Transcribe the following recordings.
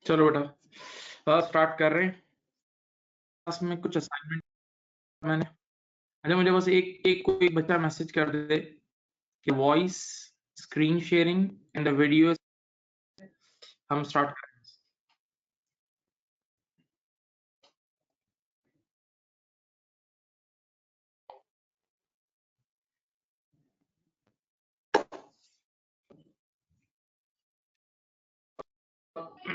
चलो बेटा स्टार्ट कर रहे हैं। क्लास में कुछ असाइनमेंट मैंने अच्छा मुझे बस एक कोई बच्चा मैसेज कर दे कि voice screen sharing and the video हम स्टार्ट करें।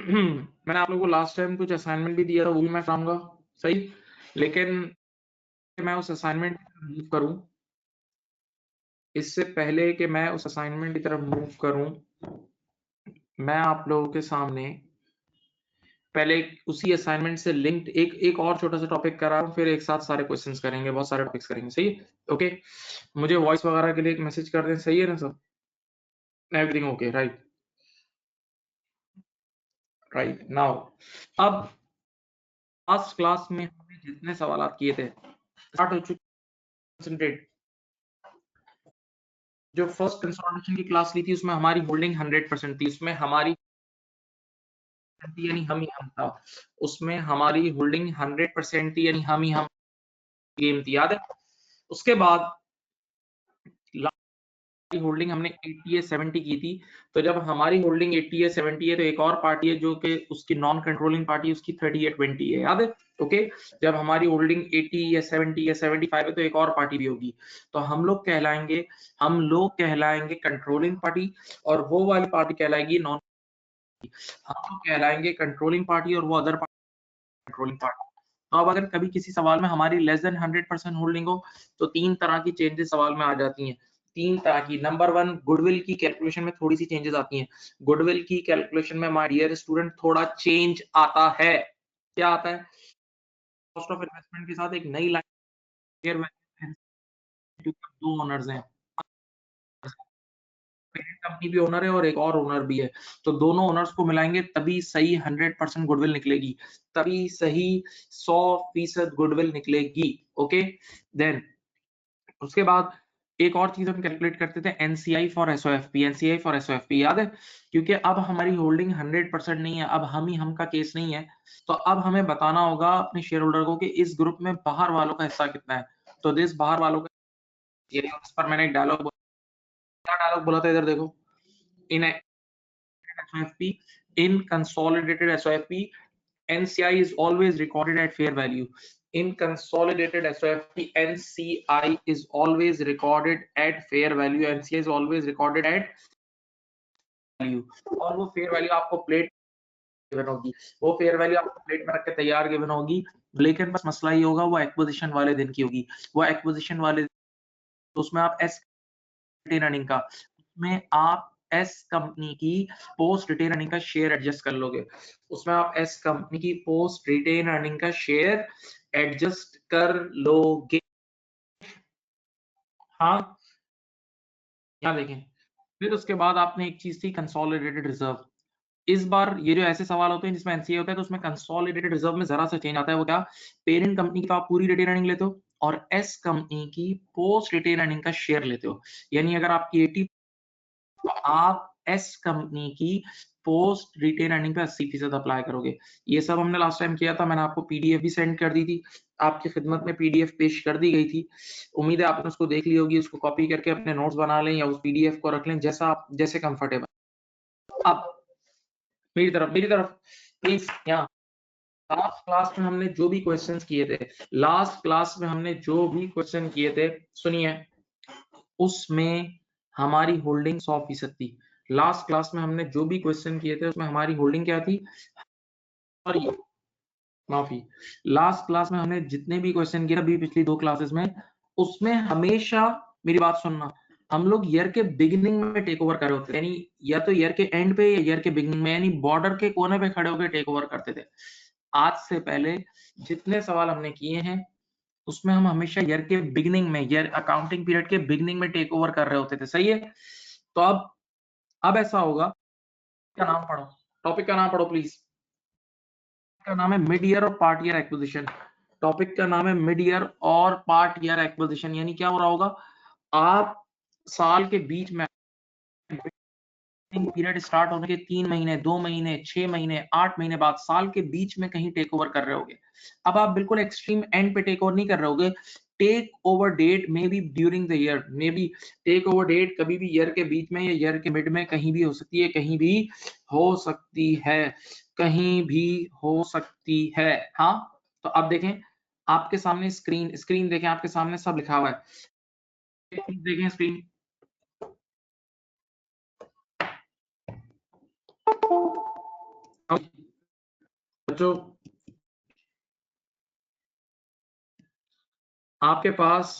मैंने आप लोगों को लास्ट टाइम कुछ असाइनमेंट भी दिया था, वो भी मैं कराऊंगा सही, लेकिन मैं उस असाइनमेंट मूव करूं इससे पहले कि मैं उस असाइनमेंट की तरफ मूव करूं, मैं आप लोगों के सामने पहले उसी असाइनमेंट से लिंक्ड एक और छोटा सा टॉपिक करा रहा हूं, फिर एक साथ सारे क्वेश्चंस करेंगे, बहुत सारे टॉपिक्स करेंगे, सही है? ओके, मुझे वॉइस वगैरह के लिए एक मैसेज कर दें, सही है ना सब? Everything okay, right? Right now, अब लास्ट क्लास में हमने जितने सवाल किए थे स्टार्ट हो चुके। कंसंट्रेट, जो फर्स्ट कंसोलिडेशन की क्लास ली थी उसमें हमारी होल्डिंग 100% थी, उसमें हमारी यानी हम ही हम था, उसमें हमारी होल्डिंग 100% थी, यानी हम ही हम गेम थी, याद है? उसके बाद होल्डिंग हमने 80 या 70 की थी, तो जब हमारी होल्डिंग 80 या 70 है तो एक और पार्टी है जो कि उसकी नॉन कंट्रोलिंग पार्टी, उसकी 30 या 20 है, याद है? ओके, जब हमारी होल्डिंग 80 या 70 या 75 है तो एक और पार्टी भी होगी, तो हम लोग कहलाएंगे कंट्रोलिंग पार्टी, और वो वाली पार्टी कहलाएगी नॉन। हम लोग कहलाएंगे कंट्रोलिंग पार्टी और वो अदर पार्टी कंट्रोलिंग पार्टी। तो अब अगर कभी किसी सवाल में हमारी लेस देन 100% होल्डिंग हो तो तीन तरह की चेंजेस सवाल में आ जाती हैं। तीन तरह की, नंबर वन, गुडविल की कैलकुलेशन में थोड़ी सी चेंजेस आती हैं। गुडविल की कैलकुलेशन में माय डियर स्टूडेंट थोड़ा चेंज आता है। क्या आता है? कॉस्ट ऑफ इन्वेस्टमेंट के साथ एक नई लाइन, दो ओनर्स हैं, पेरेंट कंपनी भी ओनर है और एक और ओनर भी है, तो दोनों ओनर्स को मिलाएंगे तभी सही 100% गुडविल निकलेगी, तभी सही 100% गुडविल निकलेगी। ओके, देन उसके बाद एक और चीज हम कैलकुलेट करते थे, NCI for SOFP. NCI for एसओएफपी याद है? क्योंकि अब हमारी होल्डिंग 100% नहीं है, अब हम ही हम का केस नहीं है, तो अब हमें बताना होगा अपने शेयर होल्डर को कि इस ग्रुप में बाहर वालों का हिस्सा कितना है। तो दिस बाहर वालों का, ये इस पर मैंने एक डायलॉग बोला, क्या डायलॉग बोला था, इधर देखो। इन SOFP, in consolidated SOFP, NCI is always recorded at fair value. In consolidated SOFP, NCI is always recorded at fair value. NCI is always recorded at value. और वो फेयर वैल्यू आपको plate given होगी, वो fair value आपको plate में रख के तैयार गिवन होगी, लेकिन बस मसला ये होगा वो एक्विजिशन वाले दिन की होगी। वो एक्विजिशन वाले, तो उसमें आप एस रिटेन अर्निंग का, उसमें आप एस कंपनी की पोस्ट रिटेन अर्निंग का शेयर एडजस्ट कर लोगे, उसमें आप एस कंपनी की पोस्ट रिटेन अर्निंग का शेयर एडजस्ट कर लोगे। हाँ, यहाँ देखें, फिर उसके बाद आपने एक चीज थी कंसोलिडेटेड रिजर्व। इस बार ये जो ऐसे सवाल होते हैं जिसमें एनसीए होता है तो उसमें कंसोलिडेटेड रिजर्व में जरा सा चेंज आता है। वो क्या? पेरेंट कंपनी की तो आप पूरी रिटेन अर्निंग लेते हो और एस कंपनी की पोस्ट रिटेन अर्निंग का शेयर लेते हो, यानी अगर आपकी 80, तो आप एस कंपनी की पोस्ट रिटेन अर्निंग पे 80% अप्लाई करोगे। ये सब हमने लास्ट टाइम किया था, मैंने आपको पीडीएफ भी सेंड कर दी थी, आपकी खिदमत में पीडीएफ पेश कर दी गई थी। उम्मीद है आपने उसको देख ली होगी, उसको कॉपी करके अपने नोट्स बना लें या उस पीडीएफ को रख लें, जैसा आप जैसे कंफर्टेबल। अब मेरी तरफ प्लीज, यहाँ लास्ट क्लास में हमने जो भी क्वेश्चंस किए थे, लास्ट क्लास में हमने जो भी क्वेश्चन किए थे, सुनिए, उसमें हमारी होल्डिंग 100% थी। लास्ट क्लास में हमने जो भी क्वेश्चन किए थे उसमें हमारी होल्डिंग क्या थी? और ये माफी, लास्ट क्लास में हमने जितने भी क्वेश्चन किए अभी पिछली दो क्लासेस में, उसमें हमेशा मेरी बात सुनना, हम लोग ईयर के बिगिनिंग में टेक ओवर कर रहे होते, यानी या तो ईयर के एंड पे या ईयर के बिगिनिंग में, यानी बॉर्डर के कोने पे खड़े होकर टेक ओवर करते थे। आज से पहले जितने सवाल हमने किए हैं उसमें हम हमेशा ईयर के बिगिनिंग में, ईयर अकाउंटिंग पीरियड के बिगिनिंग में टेक ओवर कर रहे होते थे, सही है? तो अब ऐसा होगा, क्या नाम पढ़ो, टॉपिक का नाम पढ़ो प्लीज। का नाम है मिड ईयर और पार्ट ईयर एक्विजिशन। टॉपिक का नाम है मिड ईयर और पार्ट ईयर एक्विजिशन, यानी क्या हो रहा होगा, आप साल के बीच में पीरियड स्टार्ट होने के 3 महीने, 2 महीने, 6 महीने, 8 महीने बाद, साल के बीच में कहीं टेक ओवर कर रहे होगे। अब आप बिल्कुल एक्सट्रीम एंड पे टेक ओवर नहीं कर रहे होगे। Take over date may be during the year, may be take over date कभी भी ईयर के बीच में या ईयर के मिड में कहीं भी हो सकती है, कहीं भी हो सकती है, कहीं भी हो सकती है। हाँ, तो अब देखें आपके सामने स्क्रीन देखें, आपके सामने सब लिखा हुआ है। देखें स्क्रीन, बच्चों आपके पास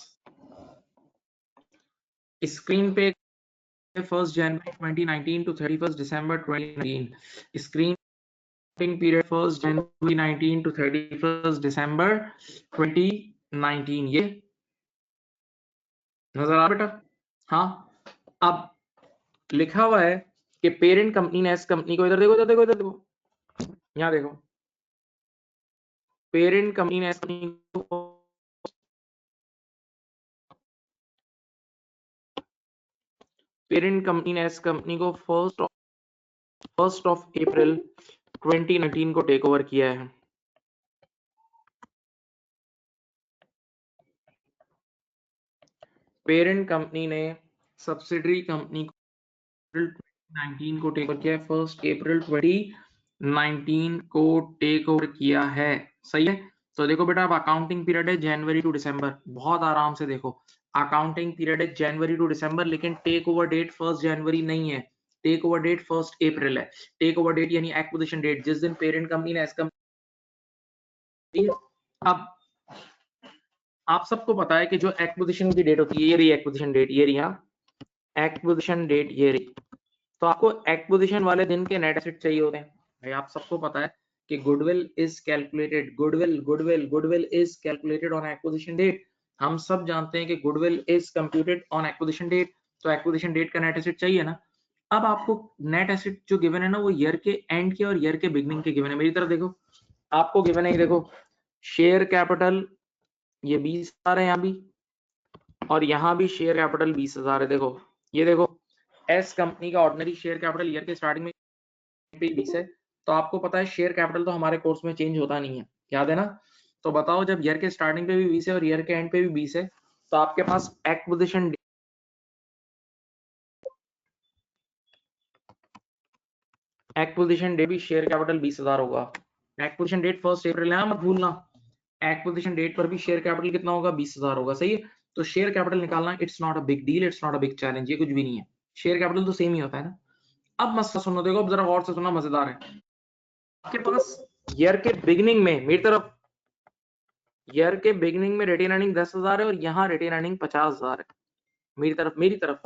स्क्रीन पे 1st January 2019 to 31st December 2019, screen period 1st January 2019 to 31st December 2019, ये नजर आ बेटा। हाँ, अब लिखा हुआ है कि पेरेंट कंपनी ने एस कंपनी को, इधर देखो, इधर देखो, इधर देखो, यहाँ देखो, पेरेंट कंपनी ने एस कंपनी को, पेरेंट कंपनी ने एस कंपनी को फर्स्ट ऑफ अप्रैल 2019 को टेक ओवर किया है। पेरेंट कंपनी ने सब्सिडरी कंपनी को 2019 को टेक ओवर किया है, 1 अप्रैल 2019 को टेक ओवर किया है। सही है। तो देखो बेटा, अब अकाउंटिंग पीरियड है जनवरी टू दिसंबर, बहुत आराम से देखो, अकाउंटिंग पीरियड है जनवरी टू दिसंबर, लेकिन टेक ओवर डेट 1 जनवरी नहीं है, टेक ओवर डेट 1 अप्रैल है। टेक ओवर डेट यानी एक्विजिशन डेट, जिस दिन पेरेंट कंपनी ने एस कंपनी। अब आप सबको पता है कि जो एक्विजिशन की डेट होती है, ये रही एक्विजिशन डेट, ये रही, हाँ एक्विजिशन डेट ये रही। तो आपको एक्विजिशन वाले दिन के नेट एसेट चाहिए होते हैं। भाई आप सबको पता है कि goodwill is calculated, goodwill is calculated on acquisition date. हम सब जानते हैं कि goodwill is computed on acquisition date, तो एक्विजिशन डेट का नेट एसेट चाहिए ना। अब आपको नेट एसेट जो गिवन है ना, वो ईयर के एंड के और ईयर के बिगनिंग के गिवन है। मेरी तरफ देखो, आपको गिवन है, देखो शेयर कैपिटल ये 20,000 है यहाँ भी, और यहाँ भी शेयर कैपिटल 20,000 है। देखो ये देखो, एस कंपनी का ऑर्डिनरी शेयर कैपिटल ईयर के स्टार्टिंग में 20 है, तो आपको पता है शेयर कैपिटल तो हमारे कोर्स में चेंज होता नहीं है, याद है ना। तो बताओ, जब ईयर के स्टार्टिंग पे भी 20 है और ईयर के एंड पे भी 20 है, तो आपके पास एक्विजिशन डे भी शेयर कैपिटल 20,000 होगा। एक्विजिशन डेट 1 अप्रैल है, मत भूलना। एक्विजिशन डेट पर भी शेयर कैपिटल कितना होगा, 20,000 होगा। सही है। तो शेयर कैपिटल निकालना it's not a big deal, it's not a big challenge, ये कुछ भी नहीं है। शेयर कैपिटल तो सेम ही होता है ना। अब मसला सुनो, देखो अब जरा गौर से सुनना, मजेदार है। आपके पास ईयर के बिगिनिंग में, मेरी तरफ, ईयर के बिगिनिंग में रिटेन अर्निंग 10,000 है और यहाँ रिटेन अर्निंग 50,000 है। मेरी तरफ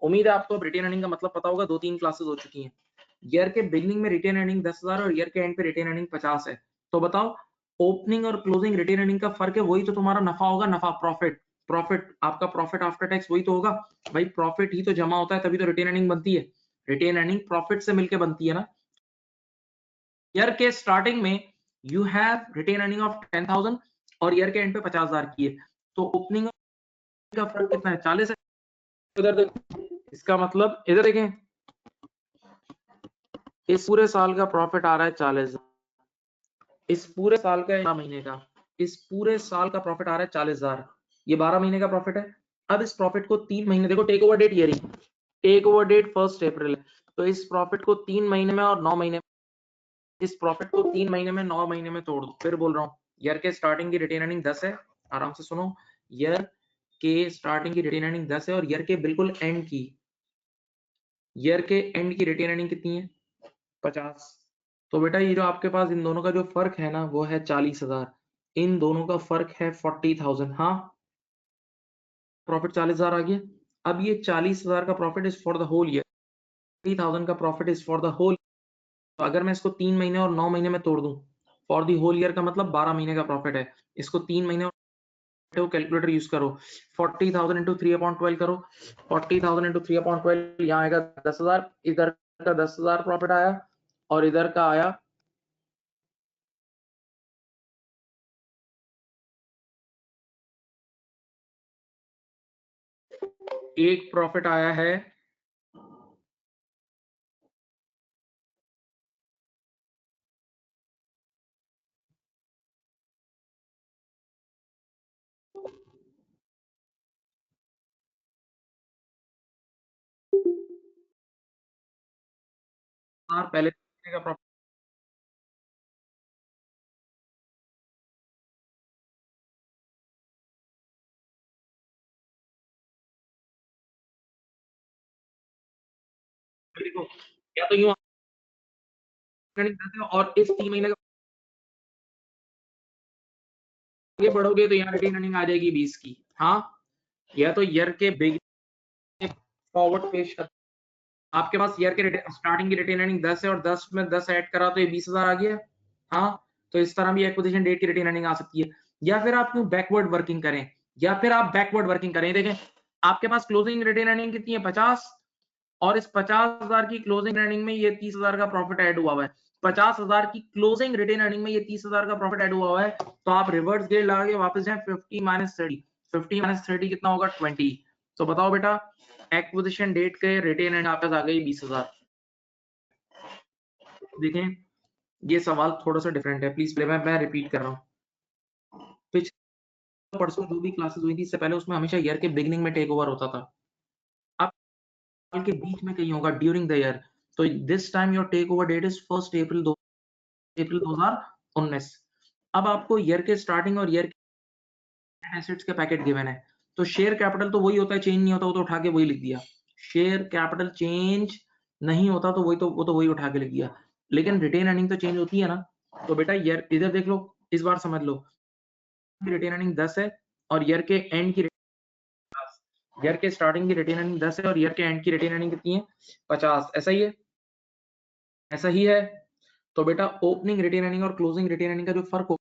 उम्मीद है आपको अब रिटेन अर्निंग का मतलब पता होगा, 2-3 क्लासेस हो चुकी हैं। ईयर के बिगिनिंग में रिटेन अर्निंग 10,000 और ईयर के एंड पे रिटेन अर्निंग 50 है। तो बताओ, ओपनिंग और क्लोजिंग रिटेन अर्निंग का फर्क है, वही तो तुम्हारा नफा होगा, नफा प्रॉफिट, प्रॉफिट आपका प्रॉफिट आफ्टर टैक्स वही तो होगा। भाई प्रॉफिट ही तो जमा होता है, तभी तो रिटेन अर्निंग बनती है। रिटेन अर्निंग प्रॉफिट से मिलकर बनती है ना। ईयर के स्टार्टिंग में you have retain earning of 10,000 और ईयर के एंड पे 50,000 की है, तो ओपनिंग का फर्क कितना है, 40 है। इधर देखो, इसका मतलब इधर देखें, इस पूरे साल का प्रॉफिट आ रहा है 40,000, इस पूरे साल का 12 महीने का, इस पूरे साल का प्रॉफिट आ रहा है 40,000, ये 12 महीने का प्रॉफिट है। अब इस प्रॉफिट को 3 महीने, देखो टेक ओवर डेट ये रही, टेक ओवर डेट 1 अप्रैल है, तो इस प्रॉफिट को 3 महीने में और 9 महीने, इस प्रॉफिट को 3 महीने में 9 महीने में तोड़ दो। फिर बोल रहा हूँ, ईयर के स्टार्टिंग की रिटेन अर्निंग 10 है, आराम से सुनो, ईयर के स्टार्टिंग की रिटेन अर्निंग 10 है और ईयर के बिल्कुल एंड की, ईयर के एंड की रिटेन अर्निंग कितनी है, 50। तो बेटा ये जो आपके पास इन दोनों का जो फर्क है ना, वो है 40,000, इन दोनों का फर्क है 40,000। हाँ, प्रॉफिट 40,000 आ गया। अब ये 40,000 का profit is for the whole year, 40,000 का profit is for the whole. तो अगर मैं इसको 3 महीने और 9 महीने में तोड़ दूं, फॉर द होल ईयर का मतलब 12 महीने का प्रॉफिट है। इसको 3 महीने और कैलकुलेटर यूज करो, 40,000 इंटू 3/12 करो, 40,000 इंटू 3/12, यहाँ आएगा 10,000, इधर का 10,000 प्रॉफिट आया और इधर का आया, एक प्रॉफिट आया है 10,000 पहले का प्रॉफिट देखो, या तो यूँ अर्निंग करते हो और इस 3 महीने का आगे बढ़ोगे तो यहाँ रिटेन अर्निंग आ जाएगी 20 की। हाँ, या तो ईयर के बिगिनिंग फॉरवर्ड पेश कर आपके पास ईयर के स्टार्टिंग की रिटेन अर्निंग 10 है और 10 में 10 ऐड करा तो ये 20,000 आ गया। हाँ, तो इस तरह भी एक्विजिशन डेट की रिटेन अर्निंग आ सकती है। या फिर आप क्यों बैकवर्ड वर्किंग करें, देखें आपके पास क्लोजिंग रिटेन अर्निंग कितनी है 50 और इस 50,000 की क्लोजिंग अर्निंग में ये 30,000 का प्रॉफिट ऐड हुआ है। 50,000 की क्लोजिंग रिटेन अर्निंग में ये 30,000 का प्रॉफिट ऐड हुआ है। तो आप रिवर्स गेट लगा के वापस जाएं 50 माइनस 30, 50 माइनस 30 कितना होगा 20। तो बताओ बेटा, एक्विजिशन डेट के रिटेन अर्निंग आपके पास आ गई 20,000। देखें, ये सवाल थोड़ा सा डिफरेंट है, प्लीज मैं रिपीट कर रहा हूँ। पिछले परसों जो भी क्लासेस हुई थी इससे पहले उसमें हमेशा ईयर के बिगिनिंग में टेक ओवर होता था। अब साल के बीच में कहीं होगा ड्यूरिंग द ईयर। तो this time your take over date is 1 April 2019। अब आपको ईयर के स्टार्टिंग और ईयर के एसेट्स के पैकेट गिवन है। तो शेयर कैपिटल तो वही होता है, चेंज नहीं होता, वो तो उठा के वही लिख दिया। शेयर कैपिटल चेंज नहीं होता तो वही उठा के लिख दिया। लेकिन रिटेन अर्निंग तो चेंज होती है ना। तो बेटा ईयर इधर देख लो, इस बार समझ लो, रिटेन अर्निंग 10 है और ईयर के एंड की ईयर के स्टार्टिंग की रिटेन अर्निंग 10 है और ईयर के एंड की रिटेन अर्निंग कितनी है 50। ऐसा ही है, ऐसा ही है। तो बेटा ओपनिंग रिटेन अर्निंग और क्लोजिंग रिटेन अर्निंग का जो फर्क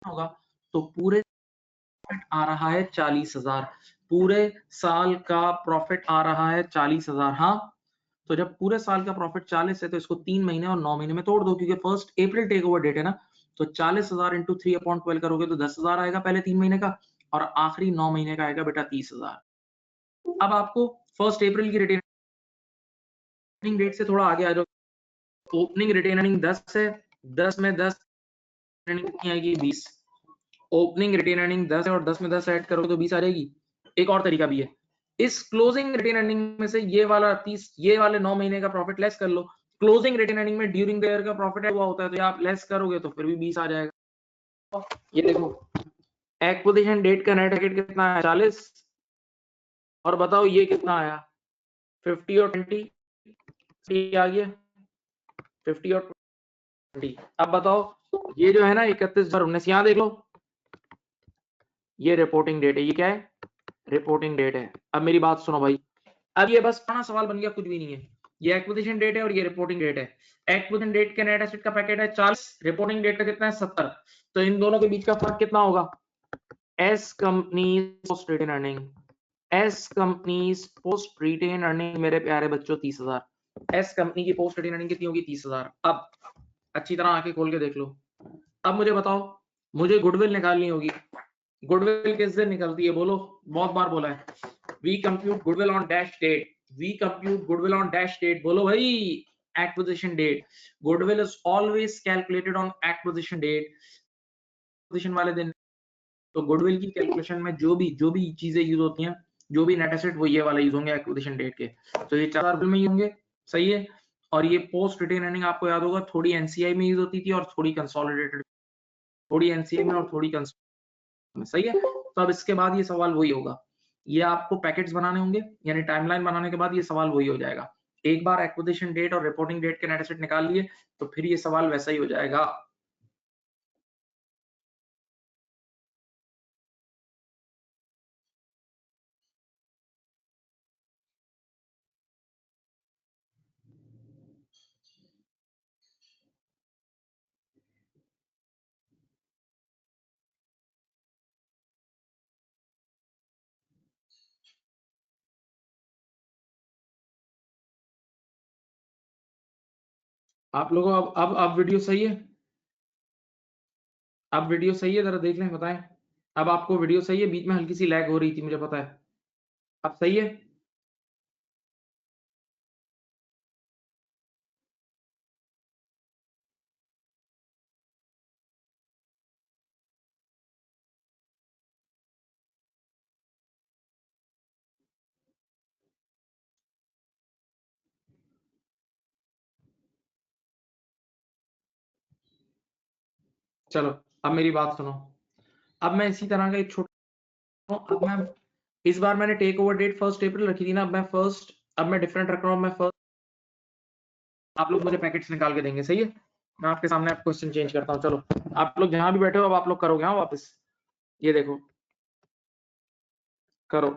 होगा, तो पूरे प्रॉफिट आ रहा है 40,000, पूरे साल का प्रॉफिट आ रहा है 40,000। हाँ, तो जब पूरे साल का प्रॉफिट 40 है तो इसको 3 महीने और 9 महीने में तोड़ दो, क्योंकि 1 अप्रैल टेक ओवर डेट है ना। तो 40,000 इंटू 3/12 करोगे तो 10,000 आएगा पहले 3 महीने का, और आखिरी 9 महीने का आएगा बेटा 30,000। अब आपको 1 अप्रैल की रिटेन डेट से थोड़ा आगे आ जाओ। ओपनिंग रिटेन अर्निंग 10 है, 10 में 10 अर्निंग कितनी आएगी 20। ओपनिंग रिटेन अर्निंग 10 है और 10 में 10 ऐड करोगे तो 20 आ जाएगी। एक और तरीका भी है, इस क्लोजिंग रिटेन अर्निंग में से ये वाला 30, ये वाले 9 महीने का प्रॉफिट लेस कर लो। क्लोजिंग रिटेन अर्निंग में ड्यूरिंग द ईयर का प्रॉफिट हुआ होता है, तो ये आप लेस करोगे तो फिर भी 20 आ जाएगा। ये देखो, एक्विजिशन डेट का नेट प्रॉफिट कितना है 40, और बताओ ये कितना आया 50 और 20 आ गया, 50 और 20। अब बताओ ये जो है ना 31/19, यहाँ देख लो, ये रिपोर्टिंग डेट है। ये क्या है, रिपोर्टिंग डेट है। अब मेरी बात सुनो भाई, अब ये बस पुराना सवाल बन गया, कुछ भी नहीं है। ये एक्विजिशन डेट है और ये रिपोर्टिंग डेट है। एक्विजिशन डेट के नेट एसेट का पैकेट है 40, रिपोर्टिंग डेट का कितना है 70। तो इन दोनों के बीच का फर्क कितना होगा, S company post retain earning, S company post retain earning मेरे प्यारे बच्चों 30,000। एस कंपनी की पोस्ट रिटेन अर्निंग कितनी होगी 30,000। अब अच्छी तरह आंखें खोल के देख लो। अब मुझे बताओ, मुझे गुडविल निकालनी होगी। गुडविल किस दिन निकलती है बोलो, बहुत बार बोला है। We compute goodwill on dash date, we compute goodwill on dash date, बोलो भाई, acquisition date. Goodwill is always calculated on acquisition date, acquisition वाले दिन। तो गुडविल की कैलकुलेशन में जो भी चीजें यूज होती हैं, जो भी नेट एसेट, वो ये वाला यूज होंगे एक्विजिशन डेट के। तो ये 4 में ही होंगे, सही है। और ये पोस्ट रिटेन अर्निंग आपको याद होगा थोड़ी एनसीआई में यूज होती थी और थोड़ी कंसोलिडेटेड, थोड़ी एनसीआई में और थोड़ी में, सही है। तो अब इसके बाद ये सवाल वही होगा, ये आपको पैकेट्स बनाने होंगे, यानी टाइमलाइन बनाने के बाद ये सवाल वही हो जाएगा। एक बार एक्विजिशन डेट और रिपोर्टिंग डेट के नेट एसेट निकाल लिए तो फिर ये सवाल वैसा ही हो जाएगा। आप लोगों को अब वीडियो सही है, अब वीडियो सही है, जरा देख लें बताएं। अब आपको वीडियो सही है, बीच में हल्की सी लैग हो रही थी मुझे पता है। अब सही है। चलो अब मेरी बात सुनो। अब मैं इसी तरह का एक छोटा, अब मैं इस बार मैंने टेक ओवर डेट 1 अप्रैल रखी थी ना, अब मैं डिफरेंट रख रहा हूँ। मैं फर्स्ट, आप लोग मुझे पैकेट्स निकाल के देंगे, सही है? मैं आपके सामने आप क्वेश्चन चेंज करता हूँ। चलो आप लोग जहां भी बैठे हो, अब आप लोग करोगे हाँ वापस। ये देखो, करो।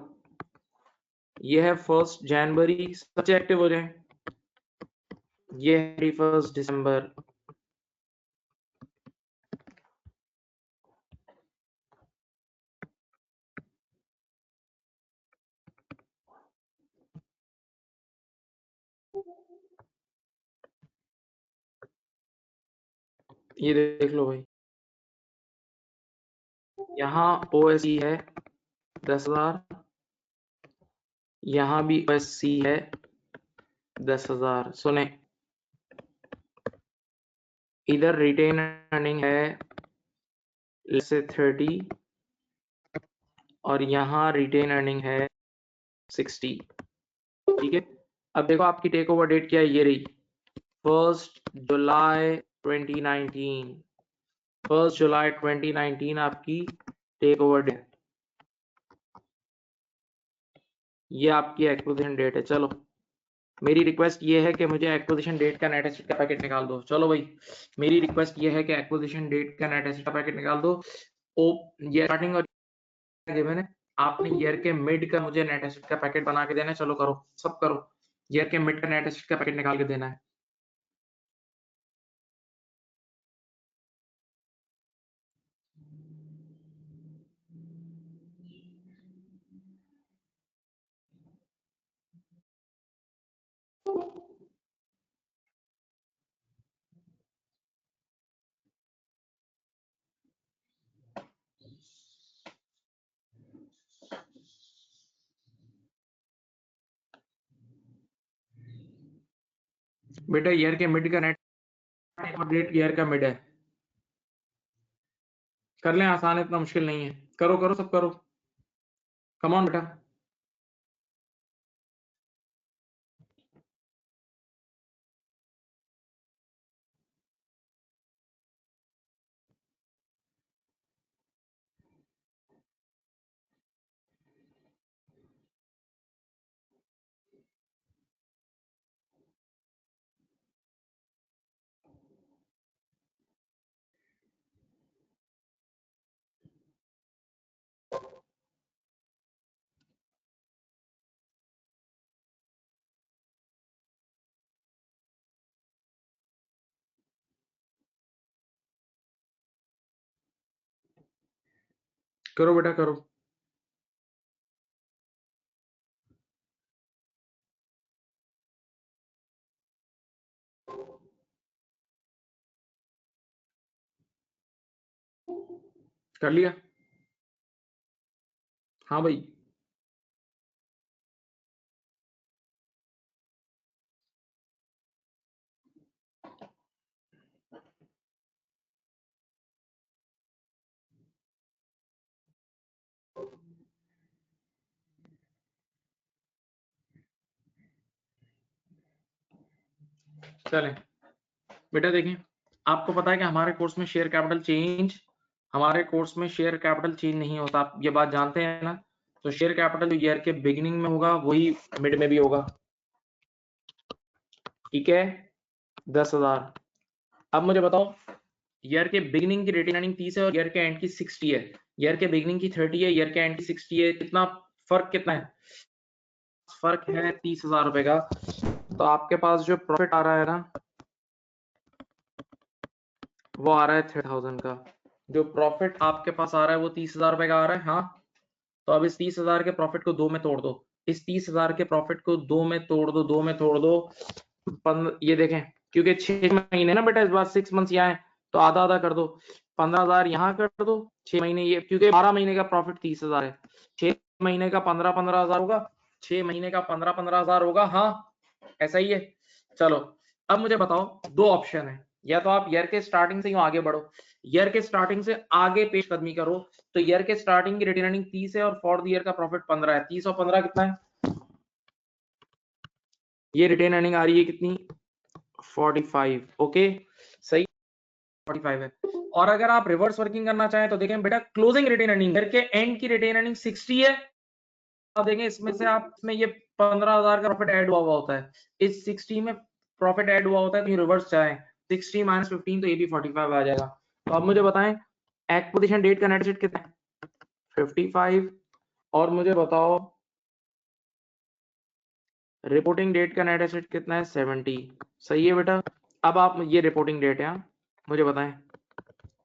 ये है 1 जनवरी, सबसे एक्टिव हो जाए। ये है 1 दिसंबर, ये देख लो भाई, यहाँ ओएससी है 10,000, यहाँ भी ओएससी है 10,000। सुने, इधर रिटेन अर्निंग है से 30 और यहाँ रिटेन अर्निंग है 60। ठीक है, अब देखो आपकी टेक ओवर डेट क्या है, ये रही 1 जुलाई 2019। 1 जुलाई 2019 आपकी टेक ओवर डेट, ये आपकी एक्विजिशन डेट है। चलो मेरी रिक्वेस्ट ये है कि मुझे एक्विजिशन डेट का नेट एसेट का पैकेट निकाल दो। चलो भाई, मेरी रिक्वेस्ट ये है कि एक्विजिशन डेट का नेट एसेट का पैकेट निकाल दो। ओ, ये स्टार्टिंग और गिवन है, आपने ईयर के मिड का मुझे नेट एसेट का पैकेट बना के देना है। चलो करो, सब करो, ईयर के मिड का नेट एसेट का पैकेट निकाल के देना है। बेटा ईयर के मिड का नेट डेट ईयर का मिड है, कर लें, आसान है, इतना मुश्किल नहीं है। करो करो, सब करो, कम ऑन बेटा। करो बेटा करो। कर लिया? हाँ भाई, चलें बेटा। देखें, आपको पता है कि हमारे कोर्स में शेयर कैपिटल चेंज, हमारे कोर्स में शेयर कैपिटल चेंज नहीं होता, आप ये बात जानते हैं ना? तो शेयर कैपिटल ईयर के बिगिनिंग में होगा, वही मिड में भी होगा। ठीक है, 10,000। अब मुझे बताओ, ईयर के बिगिनिंग की रिटेन अर्निंग 30 है और ईयर के एंड की 60 है। ईयर के बिगिनिंग की 30 है, ईयर के एंड की 60 है, कितना फर्क, कितना है? फर्क है 30,000 रुपए का। तो आपके पास जो प्रॉफिट आ रहा है ना, वो आ रहा है 3,000 का। जो प्रॉफिट आपके पास आ रहा है वो 30,000 रुपए का आ रहा है। हाँ, तो अब इस 30,000 के प्रॉफिट को 2 में तोड़ दो। इस 30,000 के प्रॉफिट को 2 में तोड़ दो, 2 में तोड़ दो। ये देखें, क्योंकि 6 महीने ना बेटा, इस बार 6 मंथ्स यहाँ है, तो आधा आधा कर दो। 15,000 यहाँ कर दो, 6 महीने ये, क्योंकि 12 महीने का प्रॉफिट 30,000 है, 6 महीने का 15,000 होगा, 6 महीने का 15,000 होगा। हाँ, ऐसा ही है। चलो अब मुझे बताओ, दो ऑप्शन है, या तो आप ईयर के स्टार्टिंग से यूं आगे बढ़ो, ईयर के स्टार्टिंग से आगे पेशकदमी करो। तो ईयर के स्टार्टिंग की रिटेन अर्निंग 30 है और फॉर द ईयर का प्रॉफिट 15 है। 30 और 15 कितना है? ये रिटेन अर्निंग आ रही है कितनी? 45। ओके, सही, 45 है। और अगर आप रिवर्स वर्किंग करना चाहें तो देखें बेटा क्लोजिंग रिटेन अर्निंग ईयर के एंड की रिटेन अर्निंग 60 है। अब देखें इसमें से आप इसमें ये 15,000 का प्रॉफिट ऐड हुआ होता है, इस 60 में प्रॉफिट ऐड हुआ होता है, तो ये रिवर्स चाहें 60 माइनस 15 तो ये भी 45 आ जाएगा। तो आप मुझे बताएं एक्विजिशन डेट का नेट एसेट कितना है? 55। और मुझे बताओ रिपोर्टिंग डेट का नेट एसेट कितना है? 70। सही है बेटा। अब आप ये रिपोर्टिंग डेट है, मुझे बताएं।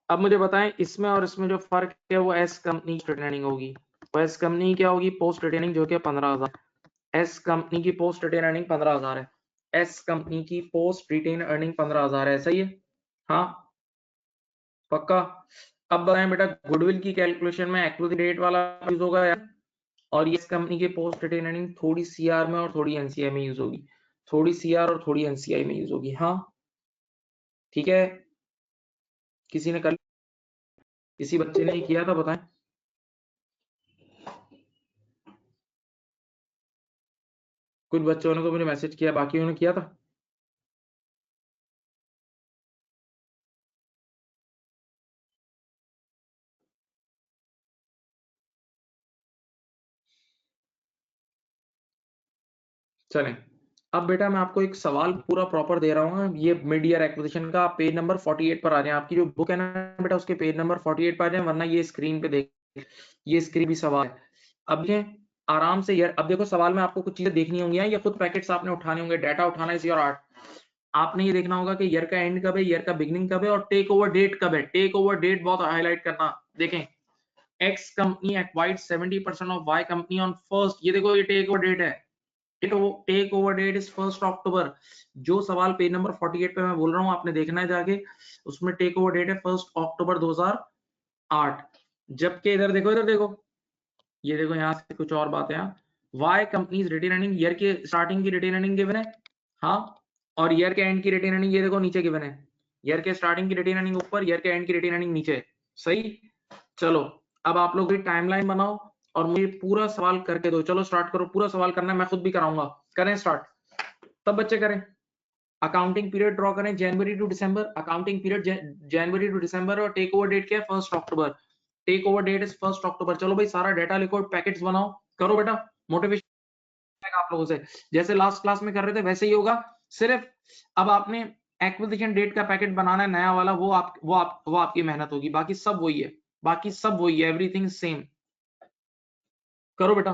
अब मुझे बताएं इसमें और इसमें जो फर्क है वो एस कंपनी की रिटेनिंग होगी। तो एस कंपनी क्या होगी? पोस्ट रिटेनिंग, जो कि 15,000। एस कंपनी की पोस्ट रिटेन अर्निंग 15,000 है। एस कंपनी की पोस्ट रिटेन अर्निंग 15,000 है। सही है? हाँ पक्का। अब बताएं बेटा गुडविल की कैलकुलेशन में एक्विजिशन डेट वाला यूज होगा यार, और ये इस कंपनी के पोस्ट रिटेन अर्निंग थोड़ी सीआर में और थोड़ी एनसीआई में यूज होगी, थोड़ी सीआर और थोड़ी एनसीआई में यूज होगी। हाँ ठीक है। किसी ने कर, किसी बच्चे ने किया था बताएं। कुछ बच्चों ने तो मुझे मैसेज किया, बाकियों ने किया था। चलें। अब बेटा मैं आपको एक सवाल पूरा प्रॉपर दे रहा हूँ, ये मिड ईयर एक्विजिशन का। पेज नंबर 48 पर आ जाए, आपकी जो बुक है ना बेटा उसके पेज नंबर 48 पर आ जाए, वरना ये स्क्रीन पे देख, ये स्क्रीन भी सवाल है। अब ये आराम से यार, अब देखो सवाल में आपको कुछ चीजें देखनी होंगी, ये खुद पैकेट्स आपने उठाने होंगे, डाटा उठाना इज योर आर्ट। आपने ये देखना होगा कि ईयर का एंड कब है, ईयर का बिगनिंग कब है, और टेक ओवर डेट कब है। टेक ओवर डेट बहुत हाईलाइट करना। देखें X company acquired 70% of Y company on first, ये देखो ये टेक ओवर डेट है। Take over date is 1 October. जो सवाल पेज नंबर 48 पे मैं बोल रहा हूँ आपने देखना है जाके, उसमें टेक ओवर डेट है 1 अक्टूबर 2008। जबकि इधर देखो, इधर देखो, ये देखो यहाँ से कुछ और बातें हैं। Y companies retain earning, year के स्टार्टिंग की रिटेन अर्निंग गिवन है, हाँ, और ईयर के एंड की रिटेन अर्निंग ये देखो नीचे गिवन है। ईयर के स्टार्टिंग की रिटेन अर्निंग ऊपर, ईयर के एंड की रिटेन अर्निंग नीचे। सही। चलो अब आप लोग भी टाइमलाइन बनाओ और मुझे पूरा सवाल करके दो। चलो स्टार्ट करो, पूरा सवाल करना है, मैं खुद भी कराऊंगा। करें स्टार्ट, तब बच्चे करें। अकाउंटिंग पीरियड ड्रॉ करें January to December, accounting period January to December, और टेक ओवर डेट क्या है? 1 अक्टूबर। Take over date is 1 October. चलो भाई सारा डाटा लिखो, पैकेट्स बनाओ, करो बेटा। मोटिवेशन आप लोगों से जैसे लास्ट क्लास में कर रहे थे वैसे ही होगा। सिर्फ अब आपने एक्विजिशन डेट का पैकेट बनाना है नया वाला, वो आपकी मेहनत होगी, बाकी सब वही है, बाकी सब वही है, एवरीथिंग सेम। करो बेटा।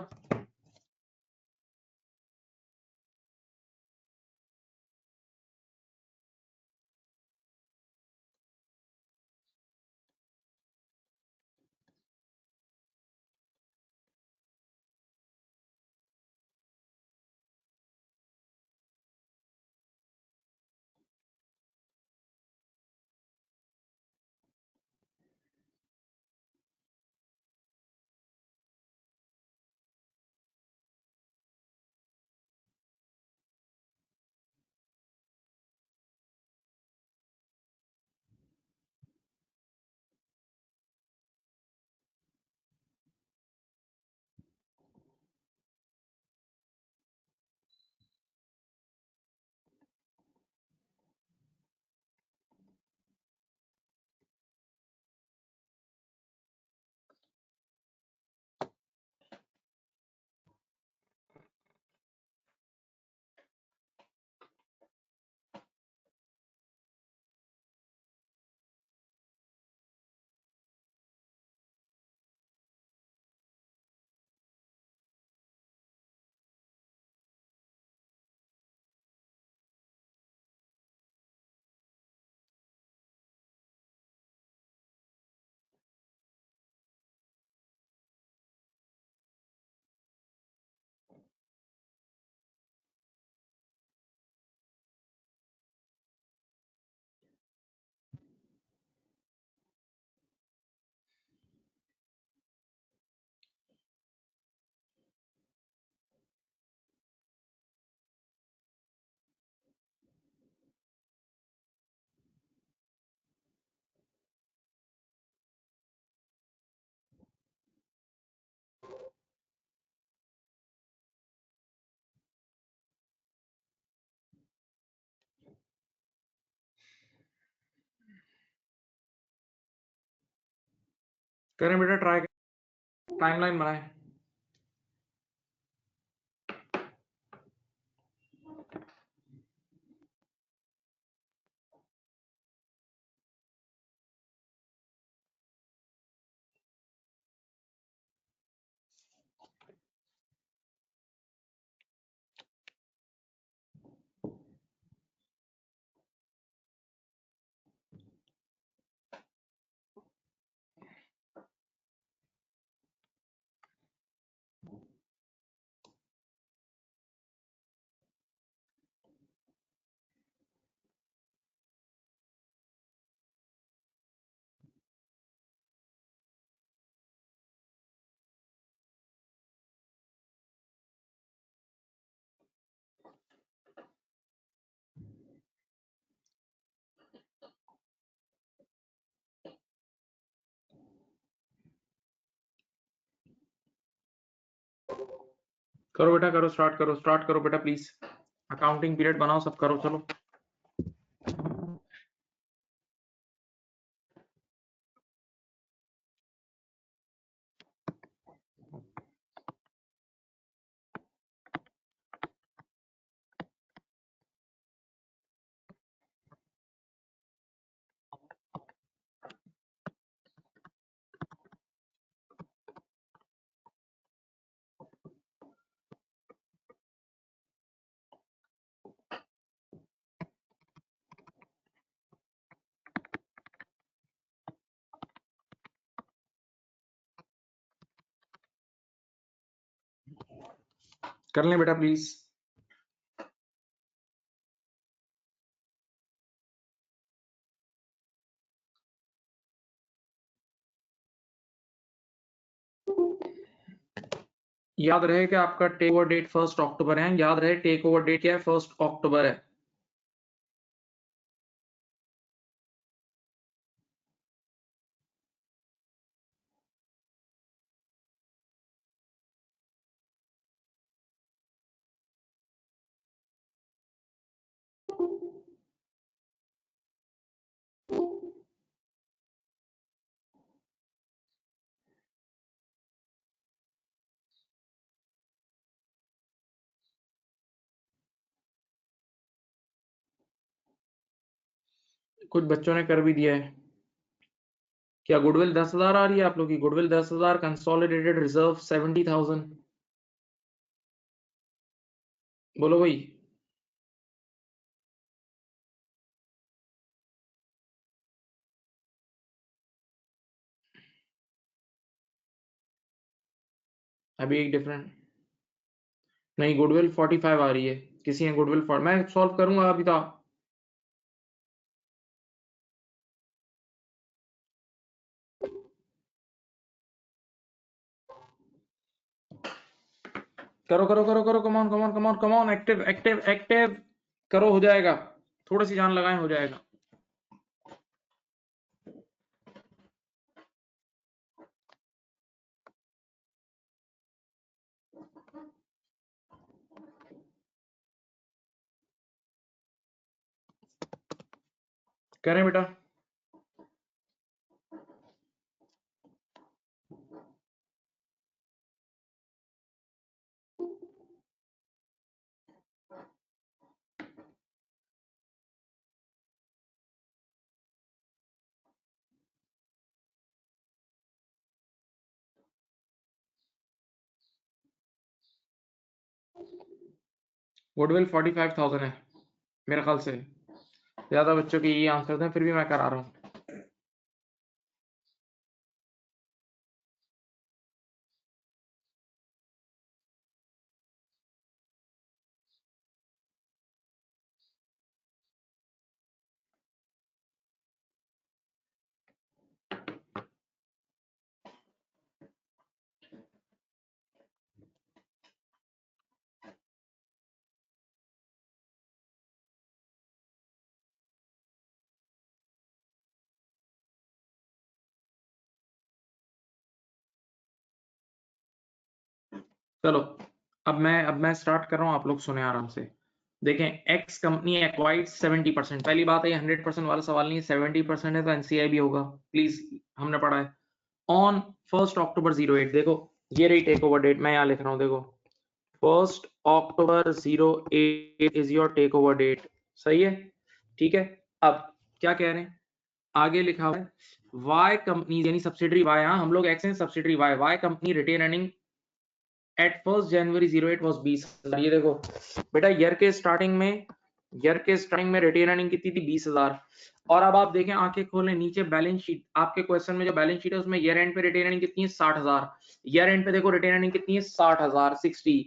करें बेटा, ट्राई टाइमलाइन बनाए। करो बेटा, करो, स्टार्ट करो बेटा प्लीज। अकाउंटिंग पीरियड बनाओ, सब करो, चलो। कर लें बेटा प्लीज। याद रहे कि आपका टेक ओवर डेट 1 अक्टूबर है। याद रहे टेक ओवर डेट क्या है, 1 अक्टूबर है। कुछ बच्चों ने कर भी दिया है। क्या गुडविल 10,000 आ रही है आप लोग की? Goodwill 10,000, consolidated reserve 70,000। बोलो भाई। अभी एक डिफरेंट नहीं, गुडविल 45 आ रही है। किसी ने गुडविल मैं सॉल्व करूंगा अभी तो। करो करो करो करो, कम on come on come on come on, active active active करो, हो जाएगा। थोड़ी सी जान लगाएं, हो जाएगा। करें बेटा। गुडविल 45,000 है मेरे ख्याल से। ज्यादा बच्चों के ये आंसर हैं, फिर भी मैं करा रहा हूँ। चलो, अब मैं स्टार्ट कर रहा हूँ, आप लोग सुने आराम से। देखें, एक्स कंपनी एक्वाइर्ड 70%। पहली बात है, 100% वाला सवाल नहीं है, 70% है तो एनसीआई भी होगा। प्लीज, हमने पढ़ा है। ऑन 1 अक्टूबर 08, देखो ये रही टेक ओवर डेट, मैं यहाँ लिख रहा हूँ, देखो 1 October 08 is your take over date, सही है, ठीक है। अब क्या कह रहे हैं, आगे लिखा हुआ है वाई कंपनी यानी सब्सिडरी वाई, हाँ हम लोग एक्स हैं, subsidiary Y, Y company retain earning at 1 January 08 was 20,000। ये देखो बेटा ईयर के स्टार्टिंग में रिटेन अर्निंग कितनी थी, 20,000। और अब आप देखें, आंखें खोलें, नीचे बैलेंस शीट, आपके क्वेश्चन में जो बैलेंस शीट है उसमें ईयर एंड पे रिटेन अर्निंग कितनी है, 60,000। ईयर एंड पे देखो रिटेन अर्निंग कितनी है, 60,000, 60।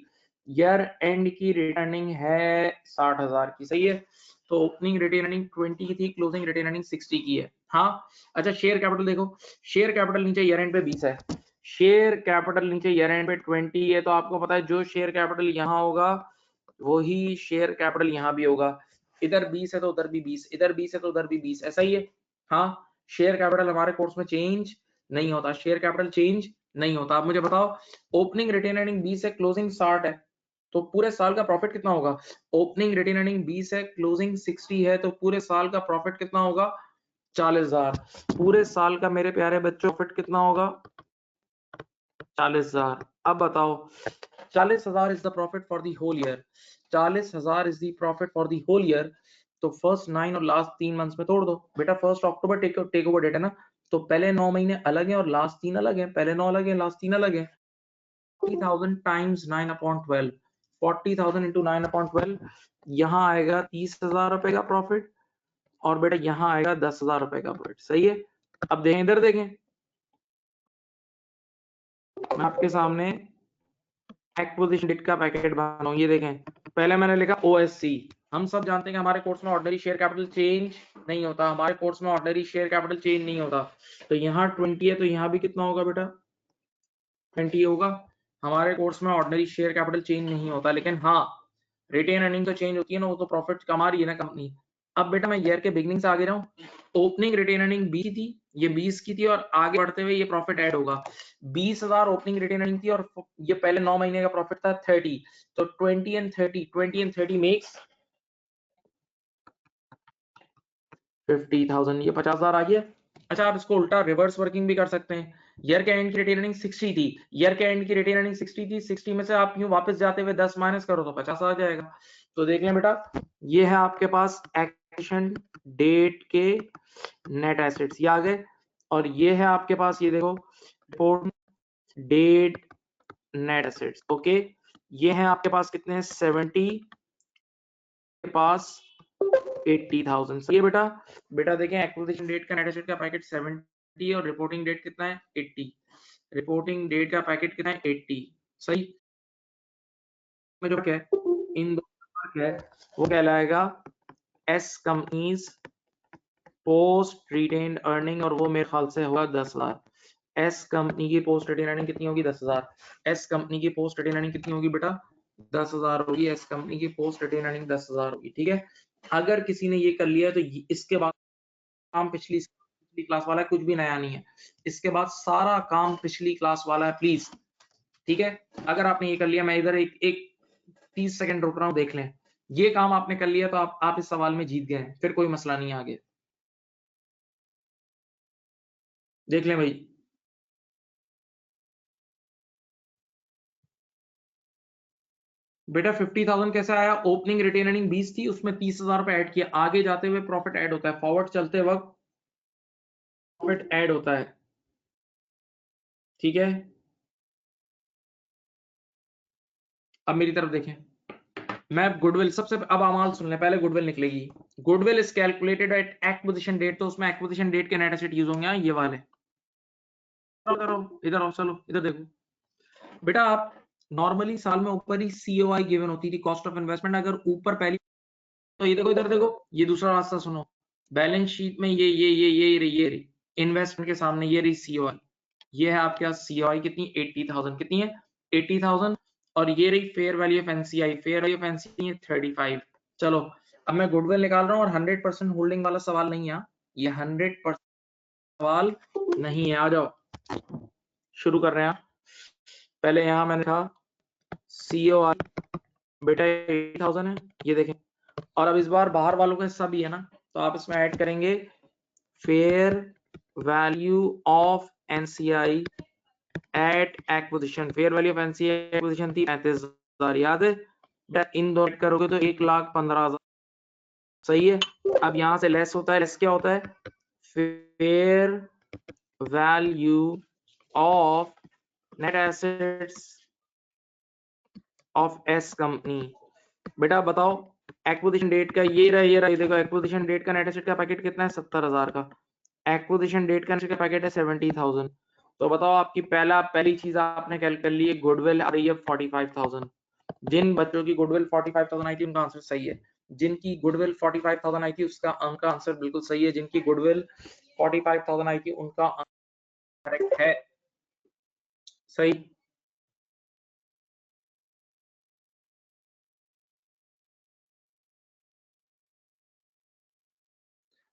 ईयर एंड की रिटेनिंग है 60,000 की, सही है। तो ओपनिंग रिटेन अर्निंग 20 की थी, क्लोजिंग रिटेन अर्निंग 60 की है। हाँ अच्छा, शेयर कैपिटल देखो, शेयर कैपिटल नीचे ईयर एंड पे 20 है, शेयर कैपिटल नीचे ईयर एंड पे 20 है, तो आपको पता है जो शेयर कैपिटल यहाँ होगा वही शेयर कैपिटल यहाँ भी होगा। इधर 20 है तो उधर भी 20, इधर 20 है तो उधर भी 20, ऐसा ही है। हाँ शेयर कैपिटल हमारे कोर्स में चेंज नहीं होता, शेयर कैपिटल चेंज नहीं होता। आप मुझे बताओ, ओपनिंग रिटेन अर्निंग 20 है, क्लोजिंग 60 है, तो पूरे साल का प्रॉफिट कितना होगा। ओपनिंग रिटेन अर्निंग 20 है, क्लोजिंग 60 है, तो पूरे साल का प्रॉफिट कितना होगा, 40,000। पूरे साल का मेरे प्यारे बच्चों प्रॉफिट कितना होगा, 40,000। अब बताओ 40,000 is the profit for the whole year, 40,000 is the profit for the whole year. तो फर्स्ट 9 और लास्ट 3 मंथ्स में तोड़ दो बेटा, 1 अक्टूबर टेक ओवर डेट है ना, तो पहले 9 महीने अलग हैं और लास्ट 3 अलग हैं, पहले 9 अलग हैं, लास्ट 3 अलग हैं। 40,000 टाइम्स 9/12, 40,000 इंटू 9/12, यहाँ आएगा 30,000 रुपए का प्रॉफिट, और बेटा यहाँ आएगा 10,000 रुपए का प्रॉफिट, सही है। अब देखें, इधर देखें, मैं आपके सामने एक्विजिशन डेट का पैकेट बनाऊं, ये देखें, पहले मैंने लिखा ओएससी। हम सब जानते हैं कि हमारे कोर्स में ऑर्डिनरी शेयर कैपिटल चेंज नहीं होता, हमारे कोर्स में ऑर्डिनरी शेयर कैपिटल चेंज नहीं होता। तो यहाँ 20 है, तो यहाँ भी कितना होगा बेटा, 20 होगा। हमारे कोर्स में ऑर्डिनरी शेयर कैपिटल चेंज नहीं होता, लेकिन हाँ रिटेन अर्निंग तो चेंज होती है ना, वो तो प्रॉफिट कमा रही है ना कंपनी। अब बेटा मैं ईयर के बिगनिंग से आगे रहूं, ओपनिंग रिटेन अर्निंग 20 थी, ये 20 की थी, और आगे बढ़ते हुए ये प्रॉफिट ऐड होगा। 20,000 ओपनिंग रिटेन अर्निंग थी, और ये पहले 9 महीने का प्रॉफिट था 30, तो 20 एंड 30 मेक्स 50,000, ये 50,000 आ गया। अच्छा आप इसको उल्टा रिवर्स वर्किंग भी कर सकते हैं, ईयर के एंड की रिटेन अर्निंग 60 थी, ईयर के एंड की रिटेन अर्निंग 60 थी, 60 में से आप यूं वापस जाते हुए 10 माइनस करो तो 50 आ जाएगा। तो देख लें बेटा, ये है आपके पास एक्विजिशन डेट के नेट एसेट्स, ये आ गए, और ये है आपके पास, ये देखो report date net assets, okay. ये है आपके पास कितने, 70 के पास 80,000, सही है बेटा। बेटा देखें, एक्विजिशन डेट का नेट एसेट का पैकेट 70 और रिपोर्टिंग डेट कितना है, 80। रिपोर्टिंग डेट का पैकेट कितना है, 80, सही में जो क्या है, इन दोनों का है वो कहलाएगा S companies post retained earning, और वो मेरे ख्याल से होगा 10,000। एस कंपनी की पोस्ट रिटेन अर्निंग कितनी होगी, 10,000। एस कंपनी की पोस्ट रिटेन अर्निंग कितनी होगी बेटा, 10,000 होगी। एस कंपनी की पोस्ट रिटेन अर्निंग 10,000 होगी, ठीक है। अगर किसी ने ये कर लिया तो इसके बाद काम पिछली क्लास वाला है, कुछ भी नया नहीं है, इसके बाद सारा काम पिछली क्लास वाला है, प्लीज, ठीक है। अगर आपने ये कर लिया, मैं इधर एक 30 सेकंड रुक रहा हूं, देख लें, ये काम आपने कर लिया तो आप इस सवाल में जीत गए, फिर कोई मसला नहीं है आगे, देख लें भाई। बेटा 50,000 कैसे आया, ओपनिंग रिटेन अर्निंग 20 थी, उसमें 30,000 रुपए ऐड किया, आगे जाते हुए प्रॉफिट ऐड होता है, फॉरवर्ड चलते वक्त प्रॉफिट ऐड होता है, ठीक है। अब मेरी तरफ देखें, मैं गुडविल सबसे, अब अमाल सुन लें, पहले गुडविल निकलेगी। Goodwill is calculated at acquisition date, तो उसमें एक्विजिशन डेट के नेट एसेट यूज होंगे, ये वाले। इधर आओ, चलो इधर देखो बेटा, आप नॉर्मली साल में ऊपर ही सीओआई गिवन होती थी, कॉस्ट ऑफ इन्वेस्टमेंट, अगर ऊपर पहली, तो ये देखो, इधर देखो, ये दूसरा रास्ता सुनो, बैलेंस शीट में ये रही इन्वेस्टमेंट के सामने, ये रही सीओआई, ये है आपके पास सीओआई कितनी, 80,000, कितनी है, 80,000, और ये रही fair value of NCI, fair value of NCI 35। चलो अब मैं गुडविल निकाल रहा हूँ, और 100% होल्डिंग वाला सवाल नहीं है, ये 100% सवाल नहीं है। आ जाओ शुरू कर रहे हैं। पहले यहाँ मैंने कहा सीओआई बेटा 80,000 है, ये देखें, और अब इस बार बाहर वालों का हिस्सा भी है ना, तो आप इसमें ऐड करेंगे fair value of NCI at acquisition, fair value of NCI acquisition थी 35,000, याद है? इन दोनों करोगे तो 1,15,000, सही है। अब यहां से लेस होता है, लेस क्या होता है? Fair value of net assets of S company. बेटा बताओ एक्विजिशन डेट का ये रहा, ये देखो एक्विजिशन डेट का नेट एसेट का पैकेट कितना है? 70,000 का। एक्विजिशन डेट का नेट का पैकेट है 70,000। तो बताओ आपकी पहली चीज आपने कैलकुलेट कर ली है, गुडविल आ रही है 45,000। जिन बच्चों की गुडविल 45,000 आई थी उनका आंसर सही है। जिनकी गुडविल 45,000 आई थी उसका आंसर बिल्कुल सही है। जिनकी गुडविल 45,000 आई थी उनका आंसर करेक्ट है, सही।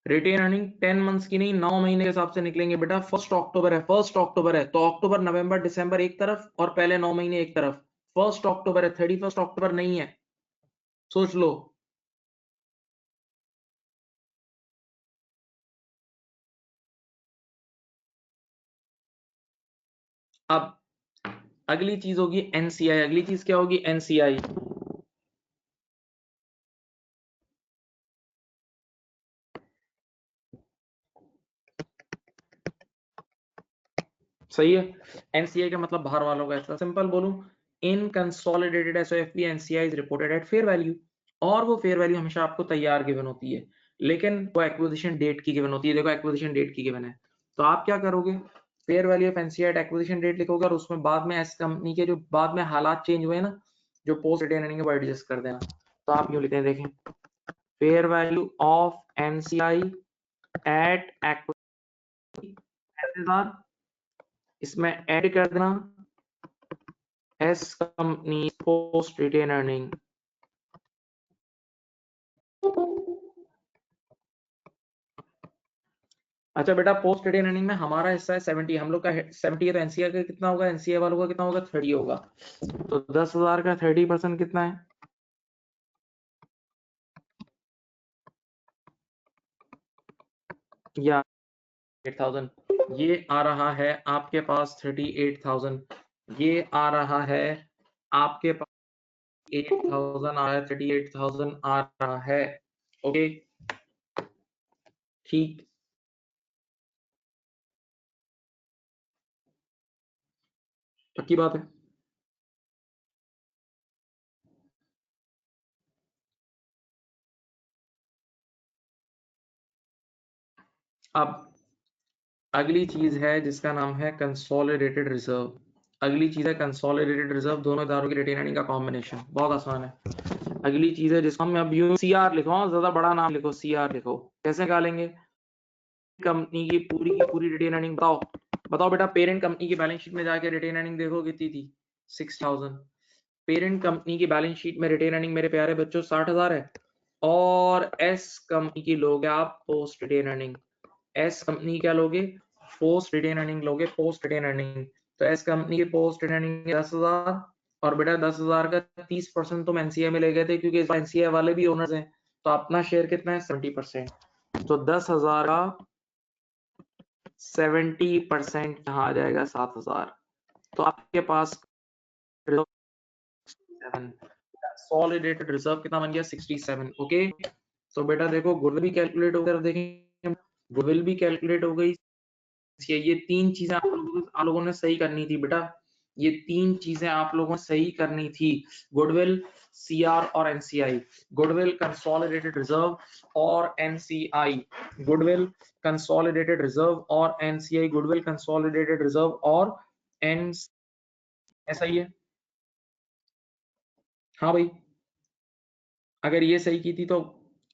रिटेन अर्निंग 10 मंथ्स की नहीं 9 महीने के हिसाब से निकलेंगे बेटा। 1 अक्टूबर है, 1 अक्टूबर है, तो अक्टूबर नवंबर दिसंबर एक तरफ और पहले 9 महीने एक तरफ। 1 अक्टूबर है, 31 अक्टूबर नहीं है, सोच लो। अब अगली चीज होगी एनसीआई। अगली चीज क्या होगी? एनसीआई। सही है। एनसीआई का मतलब बाहर वालों का, ऐसा सिंपल बोलूं, in consolidated SOFP NCI is reported at fair value. और वो फेयर वैल्यू हमेशा आपको तैयार गिवन होती है, लेकिन वो एक्विजिशन डेट की गिवन होती है। देखो एक्विजिशन डेट की गिवन है, तो आप क्या करोगे? Fair value of NCI at acquisition date लिखोगे और उसमें बाद में एस कंपनी के जो बाद में हालात चेंज हुए ना, जो पोस्ट रिटेन अर्निंग है वो एडजस्ट कर देना। तो आप यूं लिखते हैं, देखें, fair value of NCI at acquisition, इसमें ऐड कर देना S company post retain earning. अच्छा बेटा, पोस्ट रिटेन अर्निंग में हमारा हिस्सा है 70, हम लोग का 70 है, तो एनसीआर का कितना होगा? एनसीआर वालों का कितना होगा? 30 होगा। तो 10,000 का 30% कितना है? या 8,000। ये आ रहा है आपके पास 38,000। ये आ रहा है आपके पास 8,000 आ रहा है, 38,000 आ रहा है। ओके, ठीक। पक्की बात है। अब अगली चीज है जिसका नाम है कंसोलिडेटेड रिजर्व। अगली चीज है कंसोलिडेटेड रिजर्व, दोनों इदारों की रिटेन अर्निंग का कॉम्बिनेशन। बहुत आसान है। अगली चीज है जिसको हम अब यूं सीआर लिखो, ज्यादा बड़ा नाम लिखो, सीआर लिखो। कैसे निकालेंगे? कंपनी की पूरी रिटेन अर्निंग बताओ। बताओ बेटा, पेरेंट कंपनी की बैलेंस शीट में जाके रिटेन अर्निंग देखो कितनी थी? 6,000। पेरेंट कंपनी की बैलेंस शीट में रिटेन अर्निंग मेरे प्यारे बच्चों 60,000 है। और एस कंपनी की लोगे आप post retain earning. S company क्या लोगे? पोस्ट रिटेन अर्निंग लोगे, पोस्ट रिटेन अर्निंग। तो एस कंपनी की पोस्ट रिटेन अर्निंग 10,000। और बेटा 10,000 का 30% तुम एनसीए में ले गए थे, क्योंकि एनसीए वाले भी ओनर्स हैं। तो अपना शेयर कितना है? 70%। तो 10,000 का 70% कहाँ आ जाएगा? 7,000। तो आपके पास कंसोलिडेटेड रिजर्व कितना बन गया? 67। ओके, तो बेटा देखो गुडविल भी कैलकुलेट होकर देखें, गुडविल भी कैलकुलेट हो गई। ये तीन चीजें आप लोगों ने सही करनी थी बेटा। ये तीन चीजें आप लोगों ने सही करनी थी, गुडविल, सीआर और एनसीआई। गुडविल, कंसोलिडेटेड रिजर्व और एनसीआई। गुडविल, कंसोलिडेटेड रिजर्व और एनसीआई। गुडविल, कंसोलिडेटेड रिजर्व और एन, ऐसा ही है। हाँ भाई, अगर ये सही की थी तो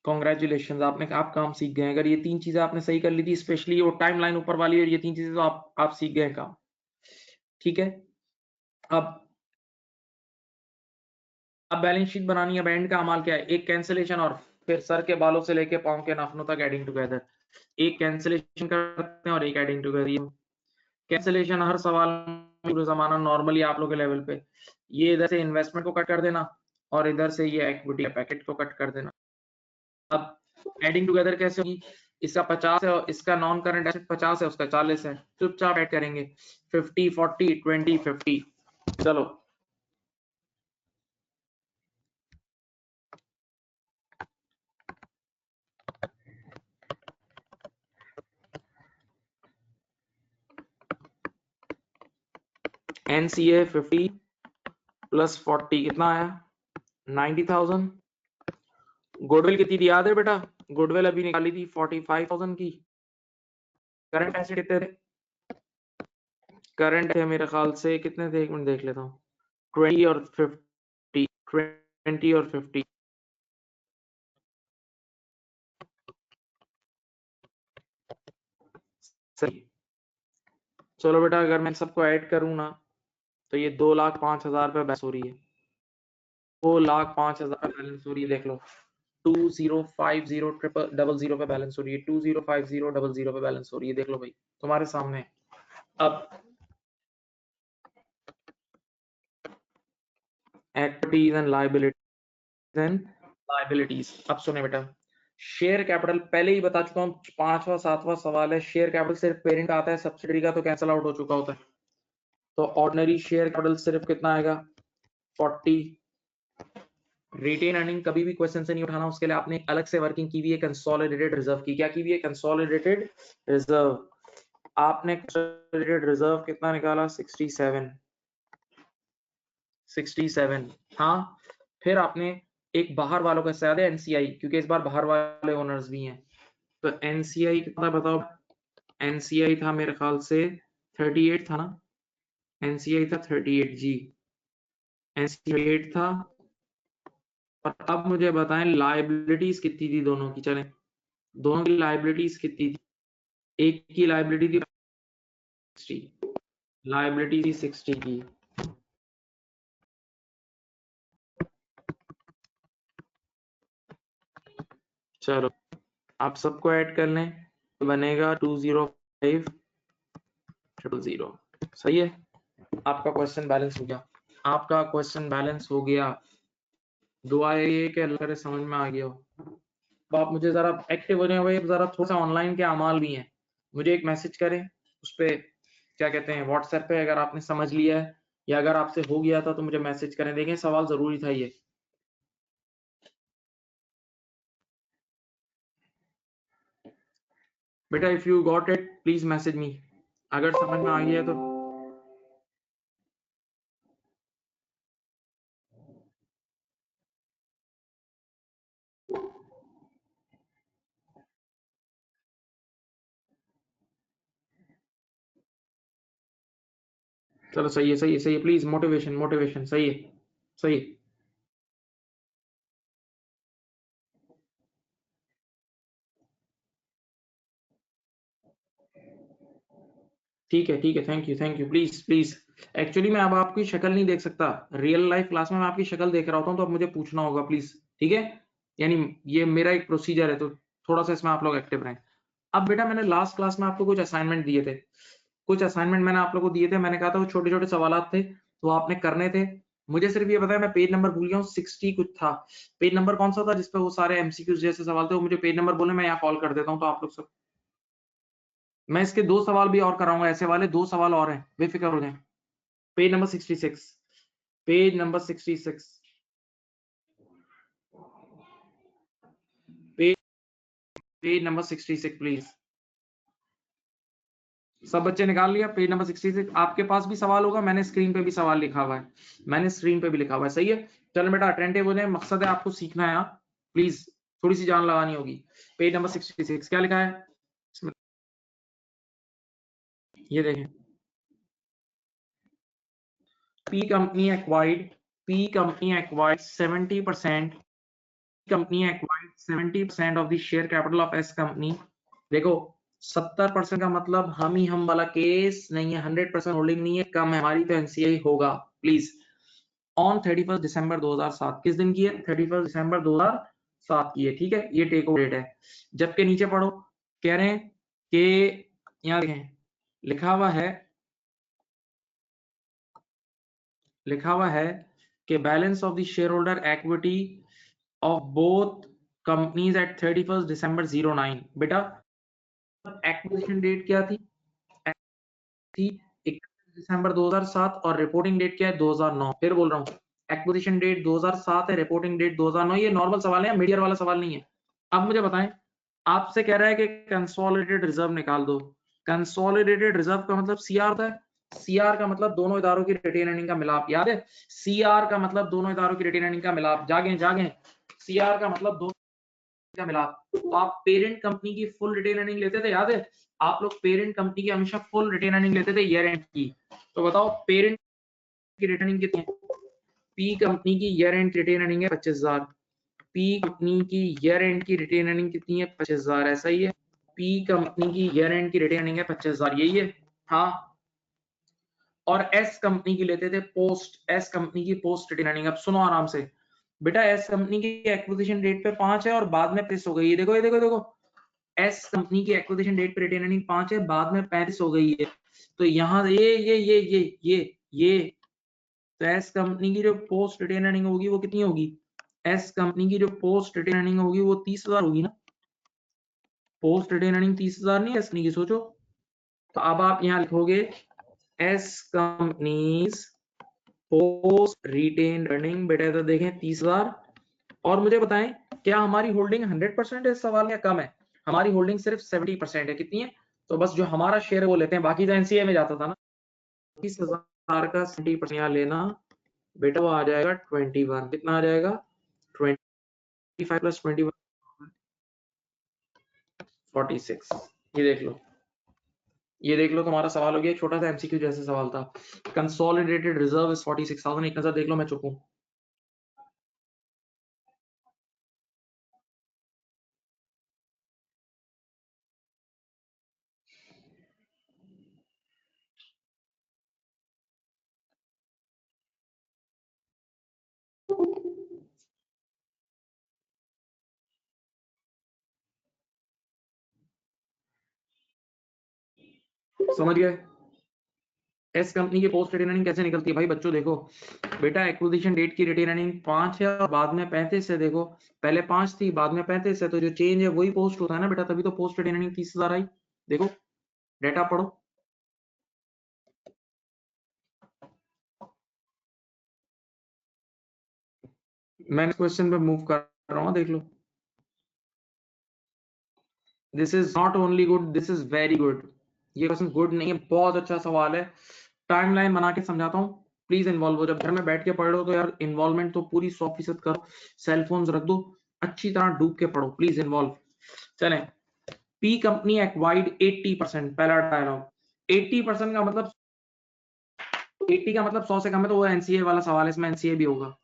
कॉन्ग्रेचुलेशन, आप काम सीख गए। अगर ये तीन चीजें आपने सही कर ली थी, स्पेशली वो टाइमलाइन ऊपर वाली और ये तीन चीजें, तो आप सीख गए काम। ठीक है। अब बैलेंस शीट बनानी है। एंड का अमाल क्या है? एक कैंसिलेशन और फिर सर के बालों से लेके पांव के नाखूनों तक एडिंग टुगेदर। एक कैंसिलेशन करते हैं और एक एडिंग टुगेदर। कैंसिलेशन हर सवाल में जमाना नॉर्मली आप लोग के लेवल पे, ये इधर से इन्वेस्टमेंट को कट कर देना और इधर से ये इक्विटी पैकेट को कट कर देना। अब एडिंग टुगेदर कैसे होगी? इसका 50 है और इसका नॉन करंट एसेट 50 है, उसका 40 है, चुपचाप ऐड करेंगे 50 40 20 50। चलो NCA 50 प्लस 40 कितना आया 90,000। गुडविल कितनी थी याद है बेटा? गुडविल अभी निकाली थी 45,000 की। करंट एसेट कितने थे? करंट है मेरे ख्याल से कितने थे, एक मिनट देख लेता हूँ। 20 और 50, 20 और 50। सही। चलो बेटा अगर मैं सबको ऐड करूँ ना तो ये 2,05,000 रुपये बैलेंस हो रही है। 2,05,000 बैलेंस हो रही है, देख लो 2050 पे बैलेंस हो रही है, 2050 पे बैलेंस हो रही है, देख लो भाई तुम्हारे सामने। अब एक्टिविटीज एंड लाइबिलिटीज। अब सुने बेटा, शेयर कैपिटल पहले ही बता चुका हूँ, 5वां 7वां सवाल है। शेयर कैपिटल सिर्फ पेरेंट का आता है, सब्सिडरी का तो कैंसिल आउट हो चुका होता है। तो ऑर्डिनरी शेयर कैपिटल सिर्फ कितना आएगा 40। रिटेन अर्निंग कभी भी क्वेश्चन से नहीं उठाना, उसके लिए आपने अलग से वर्किंग की हुई है, कंसोलिडेटेड रिजर्व की। क्या की हुई है? Consolidated reserve. आपने कंसोलिडेटेड रिजर्व कितना निकाला 67। हाँ, फिर आपने एक बाहर वालों का याद है एनसीआई, क्योंकि इस बार बाहर वाले ओनर्स भी हैं। तो एनसीआई कितना बताओ? एनसीआई था मेरे ख्याल से 38 था ना, एनसीआई था 38 जी, एनसीआई 8 था। और अब मुझे बताएं लाइबिलिटीज कितनी थी दोनों की, चलें दोनों की लाइबिलिटीज कितनी थी? एक की लाइबिलिटी थी 60, लाइबिलिटी थी 60 की। चलो आप सबको ऐड कर लें तो बनेगा 205,000। सही है, आपका क्वेश्चन बैलेंस हो गया, आपका क्वेश्चन बैलेंस हो गया। दुआ ये कि अल्लाह करे समझ में आ गया हो। तो आप मुझे जरा एक्टिव हो जाए भाई, जरा थोड़ा सा ऑनलाइन के अमाल भी हैं, मुझे एक मैसेज करें उस पे, क्या कहते हैं, व्हाट्सएप पे, अगर आपने समझ लिया है या अगर आपसे हो गया था तो मुझे मैसेज करें। देखें सवाल जरूरी था ये। बेटा if you got it please message me, अगर समझ में आ गया तो। चलो सही है, सही है, सही है, प्लीज मोटिवेशन मोटिवेशन, सही है, सही है। ठीक है, ठीक है, thank you, please please. Actually मैं अब आपकी शक्ल नहीं देख सकता, रियल लाइफ क्लास में मैं आपकी शक्ल देख रहा होता हूँ, तो अब मुझे पूछना होगा प्लीज, ठीक है? यानी ये मेरा एक प्रोसीजर है, तो थोड़ा सा इसमें आप लोग एक्टिव रहें। अब बेटा मैंने लास्ट क्लास में आपको कुछ असाइनमेंट दिए थे, कुछ असाइनमेंट मैंने आप लोगों को दिए थे, मैंने कहा था वो छोटे छोटे सवाल थे तो आपने करने थे। मुझे सिर्फ ये बताया, मैं पेज नंबर भूल गया हूँ, 60 कुछ था, पेज नंबर कौन सा था जिसपे वो सारे एमसीक्यूज जैसे सवाल थे, वो मुझे पेज नंबर बोले, मैं यहाँ कॉल कर देता हूँ तो आप लोग सब। मैं इसके 2 सवाल भी और कराऊंगा, ऐसे वाले 2 सवाल और हैं, बेफिक्र हो जाएं। Page number 66, page number 66, page page number 66 please. सब बच्चे निकाल लिया पेज नंबर 66? आपके पास भी सवाल होगा, मैंने स्क्रीन पे भी सवाल लिखा हुआ है, मैंने स्क्रीन पे भी लिखा हुआ है, सही है। चलो बेटा अटेंटिव हो जाए, मकसद है आपको सीखना है, प्लीज थोड़ी सी जान लगानी होगी। पेज नंबर 66 क्या लिखा है इसमें? ये देखें, P company acquired, P company acquired 70%, company acquired 70% of the share capital of S company। देखो 70% का मतलब हम ही हम वाला केस नहीं है, 100% होल्डिंग नहीं है, कम है हमारी, तो एनसीआई होगा प्लीज। ऑन 31 दिसंबर 2007, किस दिन की है? 31 दिसंबर 2007 की है, ठीक है, ये टेक ओवर डेट है। जबकि नीचे पढ़ो, कह रहे हैं कि यहाँ देखें लिखा हुआ है कि balance of the share holder equity of both companies at 31 December 09। बेटा एक्विजिशन डेट क्या थी? 31 दिसंबर 2007 और रिपोर्टिंग डेट क्या है? 2009। फिर बोल रहा हूँ, एक्विजिशन डेट 2007 है, रिपोर्टिंग डेट 2009। ये नॉर्मल सवाल है, मीडियर वाला सवाल नहीं है। अब मुझे बताएं, आपसे कह रहा है कि कंसोलिडेटेड रिजर्व निकाल दो। कंसोलिडेटेड रिजर्व का मतलब सीआर था। सीआर का मतलब दोनों इदारों की रिटेन अर्निंग का मिलाप, याद है? सीआर का मतलब दोनों इदारों की रिटेन अर्निंग का मिलाप। जागे जागे, सीआर का मतलब दोनों का मिलाप। तो आप पेरेंट कंपनी की फुल रिटेन अर्निंग लेते थे, याद है? आप लोग पेरेंट कंपनी की हमेशा फुल रिटेन अर्निंग लेते थे ईयर एंड की। तो बताओ पेरेंट की रिटेनिंग कितनी है? पी कंपनी की ईयर एंड रिटेन अर्निंग है 25,000। पी कंपनी की ईयर एंड की रिटेन अर्निंग कितनी है? 25,000। ऐसा ही है, पी कंपनी की ईयर एंड की रिटेन अर्निंग है 25,000, यही है। हाँ, और एस कंपनी की लेते थे पोस्ट, एस कंपनी की पोस्ट रिटेन अर्निंग। अब सुनो आराम से बेटा, एस कंपनी की एक्विजिशन डेट पे 5 है और बाद में 35 हो गई है। देखो ये देखो देखो, एस कंपनी की एक्विजिशन डेट पे रिटेन अर्निंग 5 है, बाद में 35 हो गई है। तो यहाँ ये तो एस कंपनी की जो पोस्ट रिटेन अर्निंग होगी वो कितनी होगी? एस कंपनी की जो पोस्ट रिटेन अर्निंग होगी वो 30,000 होगी ना। पोस्ट रिटेन अर्निंग 30,000 नहीं है एस कंपनी की, सोचो। तो अब आप यहाँ लिखोगे S companies post retain earning, बेटा तो देखें 30,000। और मुझे बताएं, क्या हमारी होल्डिंग 100% है? इस सवाल में कम है, हमारी होल्डिंग सिर्फ 70% है। कितनी है? तो बस जो हमारा शेयर है वो लेते हैं, बाकी जो एनसीए में जाता था ना 30,000 का 70% यहाँ लेना, बेटा वो आ जाएगा 21। कितना आ जाएगा? 25 प्लस 21 46। ये देख लो, ये देख लो, तुम्हारा सवाल हो गया। छोटा सा एमसीक्यू जैसे सवाल था। Consolidated reserve is 46,000। एक नजर देख लो, मैं चुप हूं। समझ गए? एस कंपनी की पोस्ट रिटेन अर्निंग कैसे निकलती है भाई बच्चों? देखो बेटा, एक्विजिशन डेट की रिटेन अर्निंग 5 है और बाद में 35 है। देखो पहले 5 थी, बाद में 35 है, तो जो चेंज है वही पोस्ट होता है ना बेटा, तभी तो पोस्ट रिटेन अर्निंग 30,000 आई। देखो डेटा पढ़ो। मैं क्वेश्चन पे मूव कर रहा हूँ, देख लो। This is not only good, this is very good. ये क्वेश्चन गुड नहीं है, बहुत अच्छा सवाल है। टाइमलाइन बना के समझाता हूँ, प्लीज इन्वॉल्व हो। जब घर में बैठ के पढ़ लो तो यार इन्वॉल्वमेंट तो पूरी 100% करो। सेल फोन्स रख दो, अच्छी तरह डूब के पढ़ो, प्लीज इन्वॉल्व। चलें, पी कंपनी एक्वाइर्ड 80%। पहला डायलॉग, 80% का मतलब 80 का मतलब 100 से कम है, तो वो एनसीए वाला सवाल है, इसमें एनसीए भी होगा।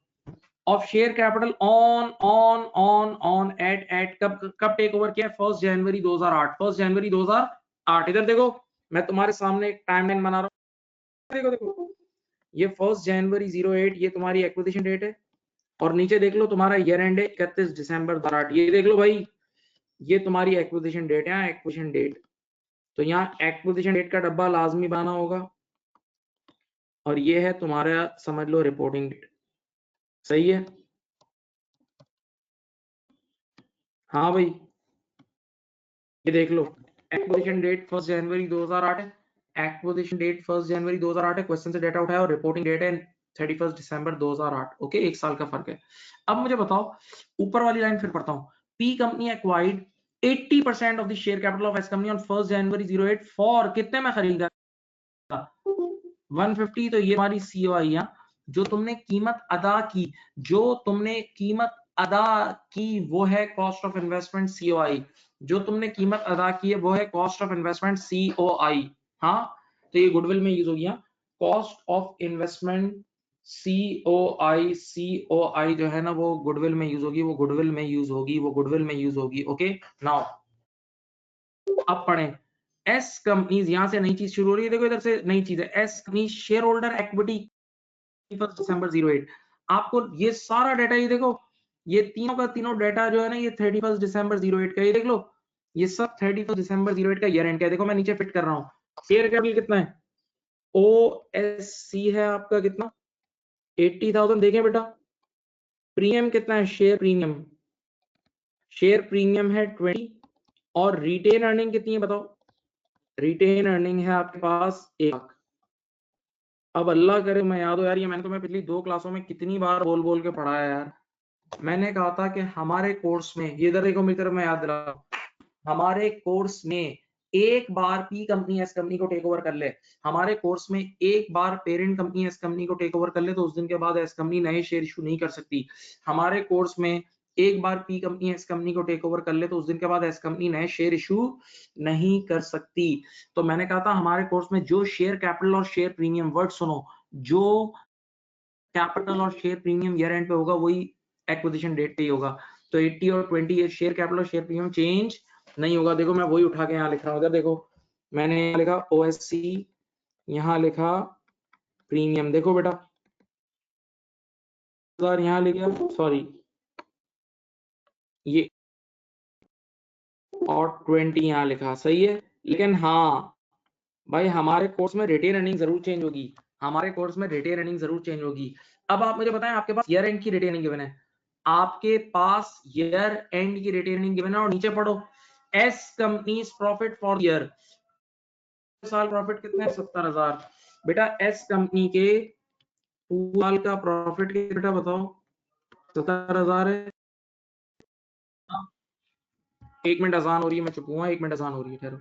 Of share capital on at कब कब टेक ओवर किया? 1 जनवरी 2008। 1 जनवरी 2008। इधर देखो, मैं तुम्हारे सामने एक टाइमलाइन बना रहा हूँ। देखो देखो, ये 1 जनवरी 08 ये तुम्हारी एक्विजिशन डेट है, और नीचे देख लो तुम्हारा ईयर एंड है 31 दिसंबर 2008। ये देख लो भाई, ये तुम्हारी एक्विजिशन डेट है, एक्विजिशन डेट। तो यहाँ एक्विजिशन डेट का डब्बा लाजमी बनाना होगा, और ये है तुम्हारा समझ लो रिपोर्टिंग डेट। सही है? हाँ भाई, ये देख लो, एक्विजिशन डेट 1 जनवरी 2008 है। एक्विजिशन डेट 1 जनवरी 2008 है, क्वेश्चन से डेटा उठाया, और रिपोर्टिंग डेट है 31 दिसंबर 2008। ओके, एक साल का फर्क है। अब मुझे बताओ, ऊपर वाली लाइन फिर पढ़ता हूं। P company acquired 80% of the share capital of S company on 1 January 08 for कितने में खरीदा? 150। तो ये हमारी सीओआई है, जो तुमने कीमत अदा की, जो तुमने कीमत अदा की वो है कॉस्ट ऑफ इन्वेस्टमेंट सीओआई। जो तुमने कीमत अदा की है वो है कॉस्ट ऑफ इन्वेस्टमेंट सीओआई। हाँ, तो ये गुडविल में यूज हो गया, cost of investment COI. COI जो है ना वो गुडविल में यूज होगी, वो गुडविल में यूज होगी, वो गुडविल में यूज होगी। ओके, नाउ अब पढ़ें। एस कंपनीज, यहां से नई चीज शुरू हो रही है, देखो इधर से नई चीज है। S company share holder equity 31 दिसंबर 08। आपको ये सारा डाटा, ये देखो, ये तीनों का तीनों डाटा जो है ना, ये 31 दिसंबर 08 का, ये देख लो, ये सब 31 दिसंबर 08 का ईयर एंड का। देखो मैं नीचे फिट कर रहा हूँ। शेयर कैपिटल कितना है? ओएससी है आपका कितना? 80,000। देखें बेटा, प्रीमियम कितना है? शेयर प्रीमियम, शेयर प्रीमियम है 20, और रिटेन अर्निंग कितनी है बताओ? रिटेन अर्निंग है आपके पास 1 लाख। अब अल्लाह करे मैं याद हो यार, ये मैंने तुम्हें पिछली 2 क्लासों में कितनी बार बोल बोल के पढ़ाया यार। मैंने कहा था कि हमारे कोर्स में, ये इधर देखो मेरी तरफ, मैं याद दिला, हमारे कोर्स में एक बार पी कंपनी एस कंपनी को टेक ओवर कर ले, हमारे कोर्स में एक बार पेरेंट कंपनी एस कंपनी को टेक ओवर कर ले, तो उस दिन के बाद एस कंपनी नए शेयर इशू नहीं कर सकती। हमारे कोर्स में एक बार पी कंपनी एस कंपनी को टेक ओवर कर ले, तो उस दिन के बाद एस कंपनी नए शेयर इशू नहीं कर सकती। तो मैंने कहा था हमारे कोर्स में जो शेयर कैपिटल और शेयर प्रीमियम, वर्ड सुनो, जो कैपिटल और शेयर प्रीमियम ईयर एंड पे होगा वही एक्विजिशन डेट पे ही होगा। तो 80 और 20 शेयर कैपिटल और शेयर प्रीमियम चेंज नहीं होगा। देखो मैं वही उठा के यहाँ लिख रहा हूँ, इधर देखो मैंने यहाँ लिखा ओएससी, यहाँ लिखा प्रीमियम, देखो बेटा यहाँ लिखा, सॉरी ये, और 20 यहाँ लिखा, सही है। लेकिन हाँ भाई हमारे कोर्स में रिटेन अर्निंग जरूर चेंज होगी, हमारे कोर्स में रिटेन अर्निंग जरूर चेंज होगी। अब आप मुझे बताएं, आपके पास ईयर एंड की रिटेन अर्निंग गिवन है, आपके पास ईयर एंड की रिटेन अर्निंग गिवन है, और नीचे पढ़ो S companies profit for year, साल प्रॉफिट कितने, 70,000। बेटा एस कंपनी के पूरे साल का प्रॉफिट बेटा बताओ, 70,000 है। 1 मिनट अजान हो रही है, मैं चुप हुआ, 1 मिनट अजान हो रही है, ठहरो।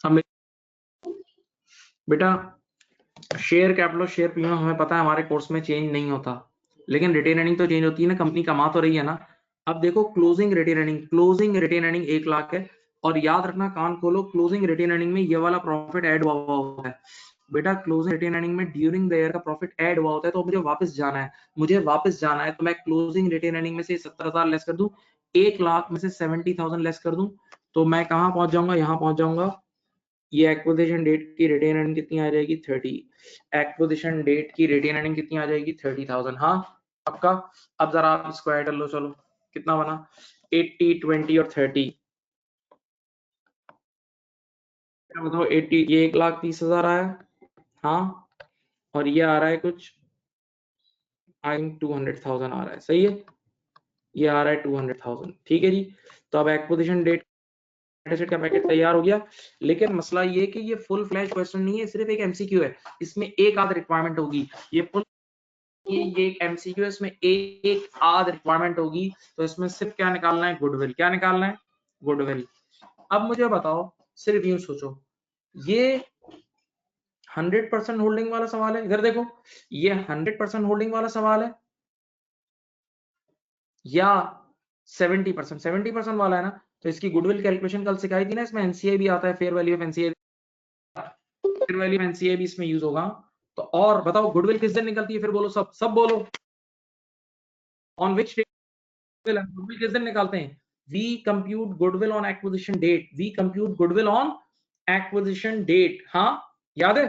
हम बेटा शेयर कैपिटल, शेयर प्रीमियम हमें पता है हमारे कोर्स में चेंज नहीं होता, लेकिन रिटेन अर्निंग तो चेंज होती है ना, कंपनी कमा तो रही है ना। अब देखो closing retain earning, closing retain earning 1 lakh है, और याद रखना, कान खोलो, क्लोजिंग रिटेन अर्निंग में ये वाला प्रॉफिट ऐड हुआ होता है बेटा। क्लोजिंग रिटेन अर्निंग में ड्यूरिंग द ईयर का प्रॉफिट ऐड हुआ होता है, तो मुझे वापस जाना है, मुझे वापस जाना है, तो मैं क्लोजिंग रिटेन अर्निंग में से 70,000 लेस कर दूं, 1 लाख में से 70,000 लेस कर दूं, तो मैं कहां पहुंच जाऊंगा, यहां पहुंच जाऊंगा। ये एक्विजिशन डेट की रिटेन अर्निंग कितनी आ जाएगी, 30। एक्विजिशन डेट की रिटेन अर्निंग कितनी आ जाएगी, 30,000। हाँ आपका, अब जरा आप इसको ऐड कर लो, चलो कितना बना, 80, 20 और 30, बताओ 80, ये 1,30,000 आया, हाँ, और ये आ रहा है कुछ, आई थिंक 200,000 आ रहा है, सही है, ये आ रहा है 200,000, ठीक है जी। तो अब एक्विजिशन डेट सेट का पैकेट तैयार हो गया, लेकिन मसला ये कि ये फुल फ्लैश क्वेश्चन नहीं है, सिर्फ एक एमसीक्यू है, इसमें एक आध रिक्वायरमेंट होगी, ये फुल, ये एक एमसीक्यू है, इसमें एक आध रिक्वायरमेंट होगी, तो इसमें सिर्फ क्या निकालना है, गुडविल, क्या निकालना है, गुडविल। अब मुझे बताओ, सिर्फ यूं सोचो, ये 100% होल्डिंग वाला सवाल है, इधर देखो, ये 100% होल्डिंग वाला सवाल है, या 70% वाला है ना। तो इसकी गुडविल कैलकुलेशन कल सिखाई थी ना, इसमें एनसीए भी आता है, fair value of NCA, fair value of NCA भी इसमें यूज होगा। तो और बताओ गुडविल किस दिन निकलती है, फिर बोलो, सब सब बोलो, ऑन विच गुडविल किस दिन निकालते हैं, we compute goodwill on acquisition date, we compute goodwill on acquisition date। हाँ याद है?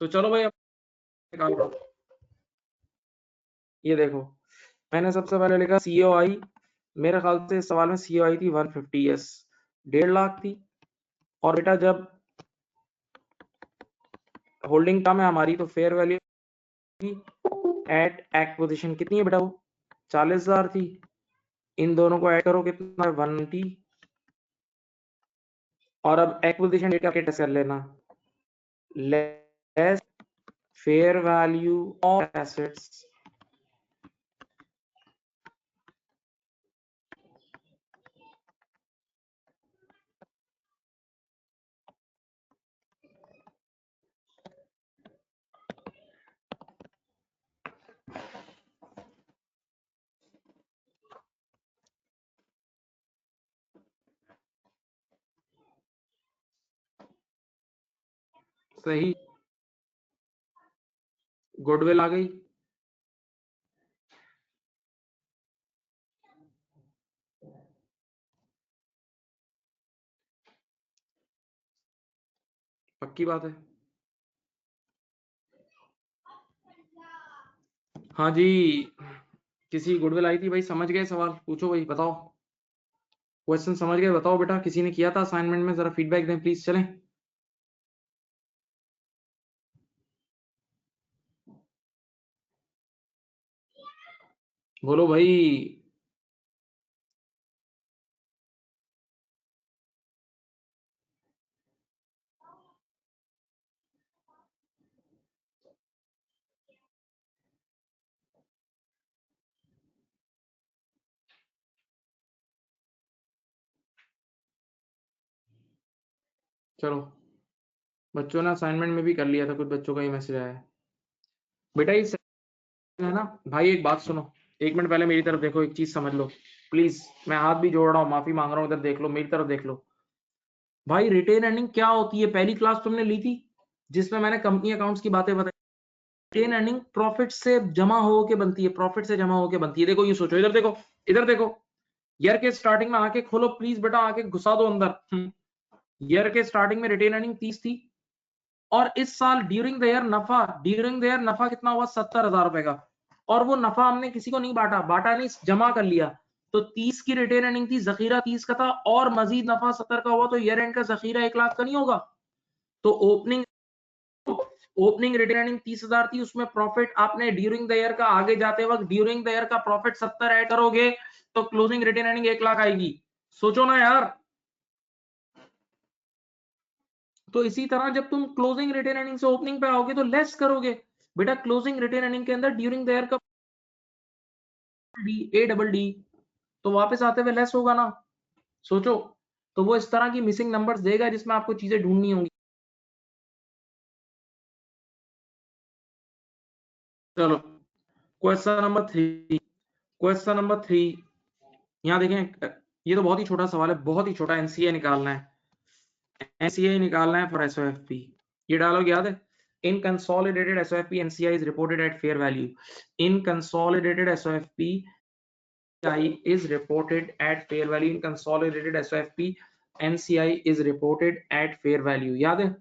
तो चलो भाई निकालो। ये देखो मैंने सबसे पहले लिखा सीओआई, मेरे ख्याल से इस सवाल में सीओआई थी 150 यस 1.5 लाख थी। और बेटा जब होल्डिंग कम है हमारी तो फेयर वैल्यू एट एक्विजिशन कितनी है बेटा? वो 40,000 थी। इन दोनों को ऐड करो कितना है? 190। और अब एक्विजिशन डेट का टेस्ट कर लेना, less fair value of assets सही। गुडविल आ गई, पक्की बात है। हाँ जी, किसी गुडविल आई थी भाई, समझ गए सवाल? पूछो भाई, बताओ क्वेश्चन समझ गए? बताओ बेटा, किसी ने किया था असाइनमेंट में? जरा फीडबैक दें प्लीज। चलें बोलो भाई। चलो, बच्चों ने असाइनमेंट में भी कर लिया था, कुछ बच्चों का ही मैसेज आया है। बेटा ये है ना भाई, एक बात सुनो, 1 मिनट पहले मेरी तरफ देखो, एक चीज समझ लो प्लीज। मैं हाथ भी जोड़ रहा हूँ, माफी मांग रहा हूँ, इधर देख लो, मेरी तरफ देख लो भाई। रिटेन अर्निंग क्या होती है? पहली क्लास तुमने ली थी जिसमें मैंने कंपनी अकाउंट्स की बातें बताई। रिटेन अर्निंग प्रॉफिट से जमा होके बनती है, प्रॉफिट से जमा होके बनती है। देखो ये सोचो, इधर देखो, इधर देखो। ईयर के स्टार्टिंग में आके खोलो प्लीज बेटा, आके घुसा दो अंदर। ईयर के स्टार्टिंग में रिटेन अर्निंग 30 थी, और इस साल ड्यूरिंग द ईयर नफा कितना हुआ? 70,000 रुपए का। और वो नफा हमने किसी को नहीं बांटा, नहीं, जमा कर लिया। तो 30 की रिटेन अर्निंग थी, जखीरा 30 का था, और मजीद नफा 70 का हुआ, तो ईयर एंड का जखीरा 1 लाख का नहीं होगा? तो ओपनिंग रिटेन अर्निंग 30,000 थी, उसमें प्रॉफिट आपने ड्यूरिंग द ईयर का, आगे जाते वक्त ड्यूरिंग द ईयर का प्रॉफिट 70 ऐड करोगे तो क्लोजिंग रिटेन अर्निंग 1 लाख आएगी। सोचो ना यार। तो इसी तरह जब तुम क्लोजिंग रिटेन अर्निंग से ओपनिंग पे आओगे तो लेस करोगे बेटा। क्लोजिंग रिटेन अर्निंग के अंदर ड्यूरिंग द ईयर का डी तो वापस आते हुए लेस होगा ना। सोचो, तो वो इस तरह की मिसिंग नंबर्स देगा जिसमें आपको चीजें ढूंढनी होंगी। चलो, क्वेश्चन नंबर 3। क्वेश्चन नंबर 3 यहाँ देखें, ये तो बहुत ही छोटा सवाल है, बहुत ही छोटा। एनसीए निकालना है, एनसीए निकालना है फॉर एसओएफपी। ये डायलॉग याद है? In consolidated SOFP NCI is reported at fair value. In consolidated SOFP is reported at fair value in consolidated SOFP NCI is reported at fair value। याद है?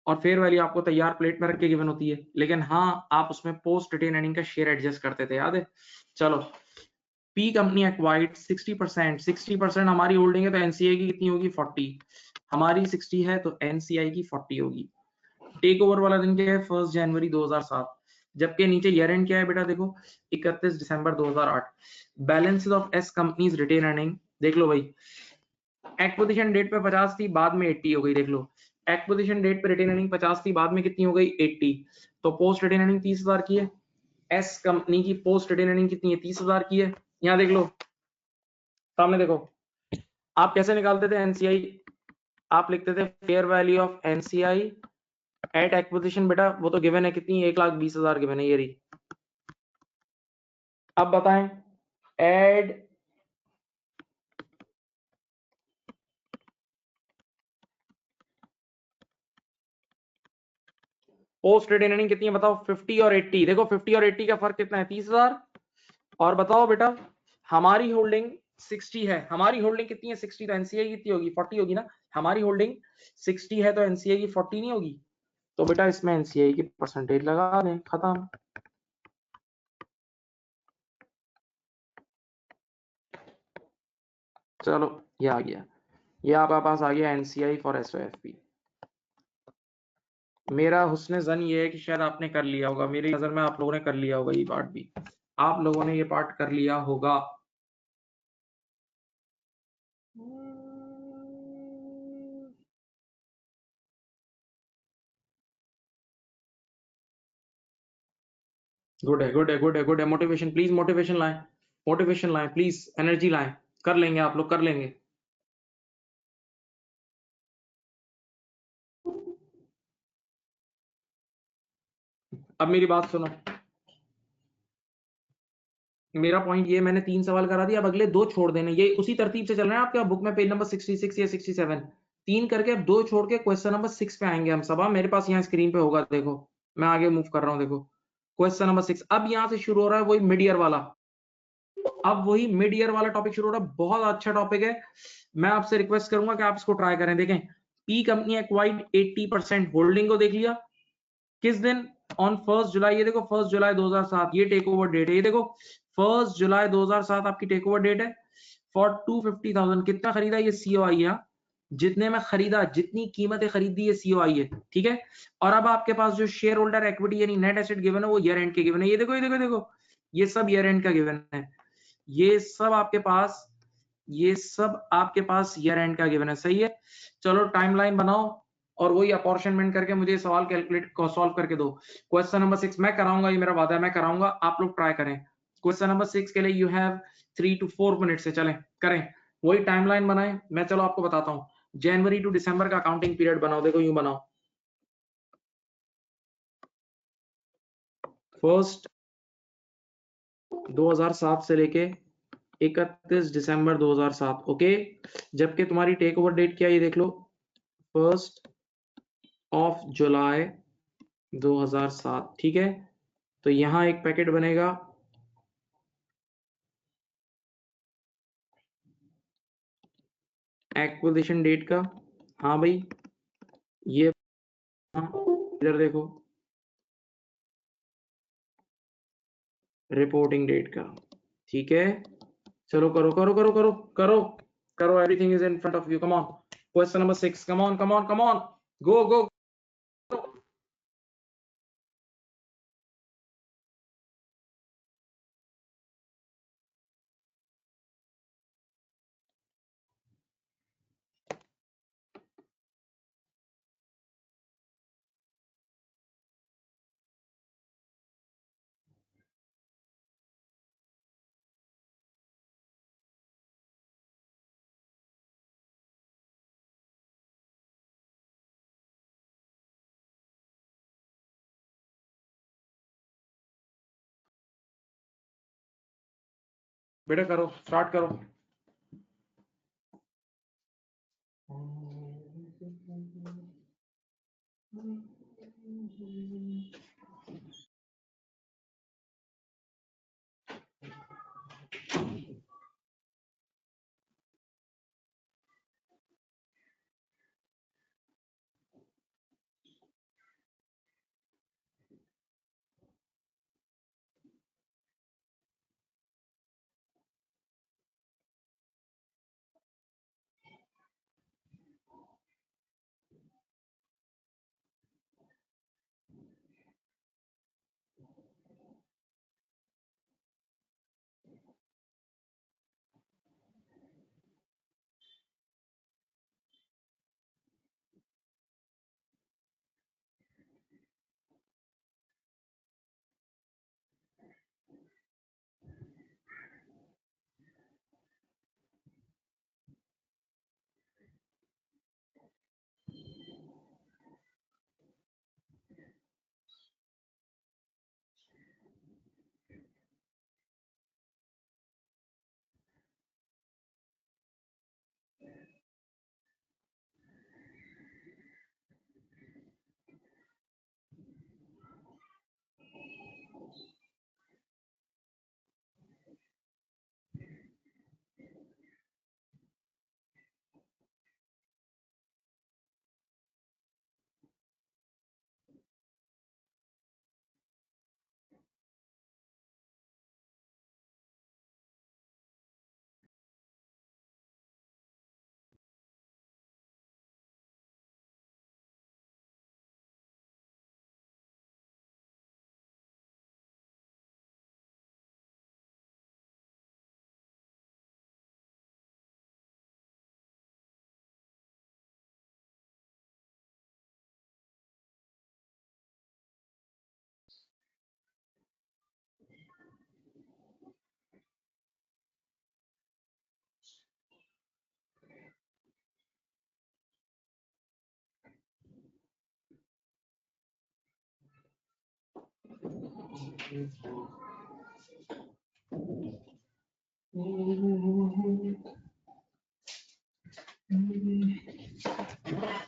और फेयर वैल्यू आपको तैयार प्लेट में रख के गिवन होती है, लेकिन हाँ आप उसमें पोस्ट रिटेन अर्निंग का शेयर एडजस्ट करते थे, याद है? चलो, पी कंपनी एक्वाइर्ड 60%, 60% हमारी होल्डिंग है तो एनसीआई की कितनी होगी? 40। हमारी 60 है तो एनसीआई की 40 होगी। टेक ओवर वाला दिन क्या है? 1 जनवरी 2007। जबकि नीचे ईयर एंड क्या है बेटा? देखो 31 December 2008। Balances of S companies retain earning देख लो भाई। एक्विजिशन डेट पे 50 थी, बाद में 80 हो गई। देख लो, एक्विजिशन डेट पे रिटेन अर्निंग 50 थी, बाद में कितनी हो गई? 80। तो पोस्ट रिटेन अर्निंग 30,000 की है। एस कंपनी की पोस्ट रिटेन अर्निंग कितनी है? 30,000 की है। यहाँ देख लो, सामने देखो। आप कैसे निकालते थे एनसीआई? आप लिखते थे fair value of NCI at acquisition. बेटा वो तो गिवन है, कितनी? 1,20,000 गिवन है, ये रही। अब बताएं, एड पोस्ट रिटेन अर्निंग कितनी है बताओ? 50 और 80। देखो 50 और 80 का फर्क कितना है? 30,000। और बताओ बेटा, हमारी होल्डिंग 60 है, हमारी होल्डिंग कितनी है 60, तो एनसीआई कितनी होगी 40 होगी ना, हमारी होल्डिंग 60 है तो एनसीआई की 40 नहीं होगी, तो बेटा इसमें एनसीआई की परसेंटेज लगा दें, खत्म। चलो ये आ गया, ये आपके पास आ गया एनसीआई फॉर एसओएफपी। मेरा हुस्न जन ये है कि शायद आपने कर लिया होगा, मेरी नजर में आप लोगों ने कर लिया होगा, ये पार्ट भी आप लोगों ने ये पार्ट कर लिया होगा। गुड है, गुड है, गुड है, गुड है। मोटिवेशन प्लीज, मोटिवेशन लाएं, मोटिवेशन लाएं प्लीज, एनर्जी लाएं, कर लेंगे आप लोग, कर लेंगे। अब मेरी बात सुनो, मेरा पॉइंट ये, मैंने 3 सवाल करा दिया, अब अगले 2 छोड़ देने, ये उसी तरतीब से चल रहे हैं आपके बुक में, पेज नंबर 66 या 67, 3 करके अब 2 छोड़ के क्वेश्चन नंबर 6 पे आएंगे हम सब। मेरे पास यहाँ स्क्रीन पे होगा, देखो मैं आगे मूव कर रहा हूँ, देखो क्वेश्चन नंबर 6 अब यहाँ से शुरू हो रहा है, वही मिड ईयर वाला, अब वही मिड ईयर वाला टॉपिक शुरू हो रहा है, बहुत अच्छा टॉपिक है। मैं आपसे रिक्वेस्ट करूंगा कि आप इसको ट्राई करें। देखें, पी कंपनी एक्वाइर्ड 80% होल्डिंग को देख लिया, किस दिन, ऑन 1 जुलाई, ये देखो 1 जुलाई 2007 ये टेक ओवर डेट है, ये देखो 1 जुलाई 2007 आपकी टेक ओवर डेट है। फॉर 250,000 कितना खरीदा, ये सीओआई है, जितने में खरीदा, जितनी कीमतें खरीदी, ये सीओआई है, ठीक है। और अब आपके पास जो शेयर होल्डर इक्विटी यानी नेट एसेट गिवन है, वो ईयर एंड के गिवन है, ये देखो, ये देखो, देखो ये सब ईयर एंड का गिवन है, ये सब आपके पास, ये सब आपके पास ईयर एंड का गिवन है, सही है। चलो टाइमलाइन बनाओ और वही अपॉर्शनमेंट करके मुझे सवाल कैलकुलेट को सॉल्व करके दो। क्वेश्चन नंबर 6 मैं कराऊंगा, ये मेरा वादा है, मैं कराऊंगा, आप लोग ट्राई करें। क्वेश्चन नंबर 6 के लिए यू हैव 3 to 4 मिनट से, चलें करें, वही टाइमलाइन बनाएं। मैं चलो आपको बताता हूँ, जनवरी टू दिसंबर का अकाउंटिंग पीरियड बनाओ, देखो यूं बनाओ, फर्स्ट 2007 से लेके 31 दिसंबर 2007, ओके। जबकि तुम्हारी टेक ओवर डेट क्या है, ये देख लो, 1 जुलाई 2007, ठीक है। तो यहां एक पैकेट बनेगा, एक्विजिशन डेट का, हाँ भाई, ये इधर देखो, रिपोर्टिंग डेट का, ठीक है। चलो करो करो करो करो करो करो, everything is in front of you, come on. Question number 6, come on come on come on, go go. बेटा करो, स्टार्ट करो।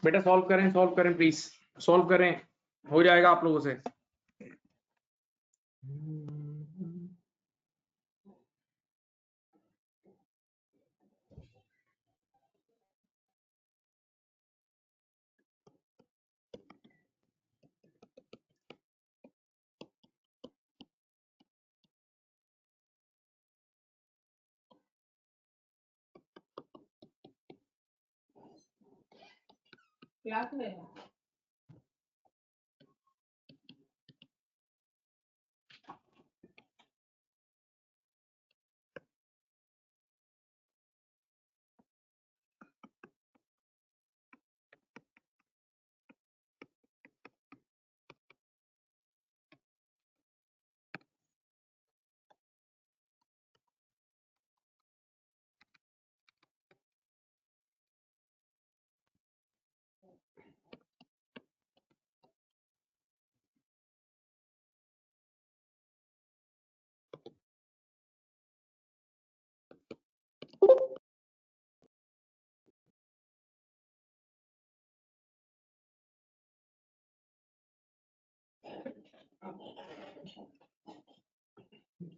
बेटा सॉल्व करें प्लीज, सॉल्व करें, हो जाएगा आप लोगों से। क्लास में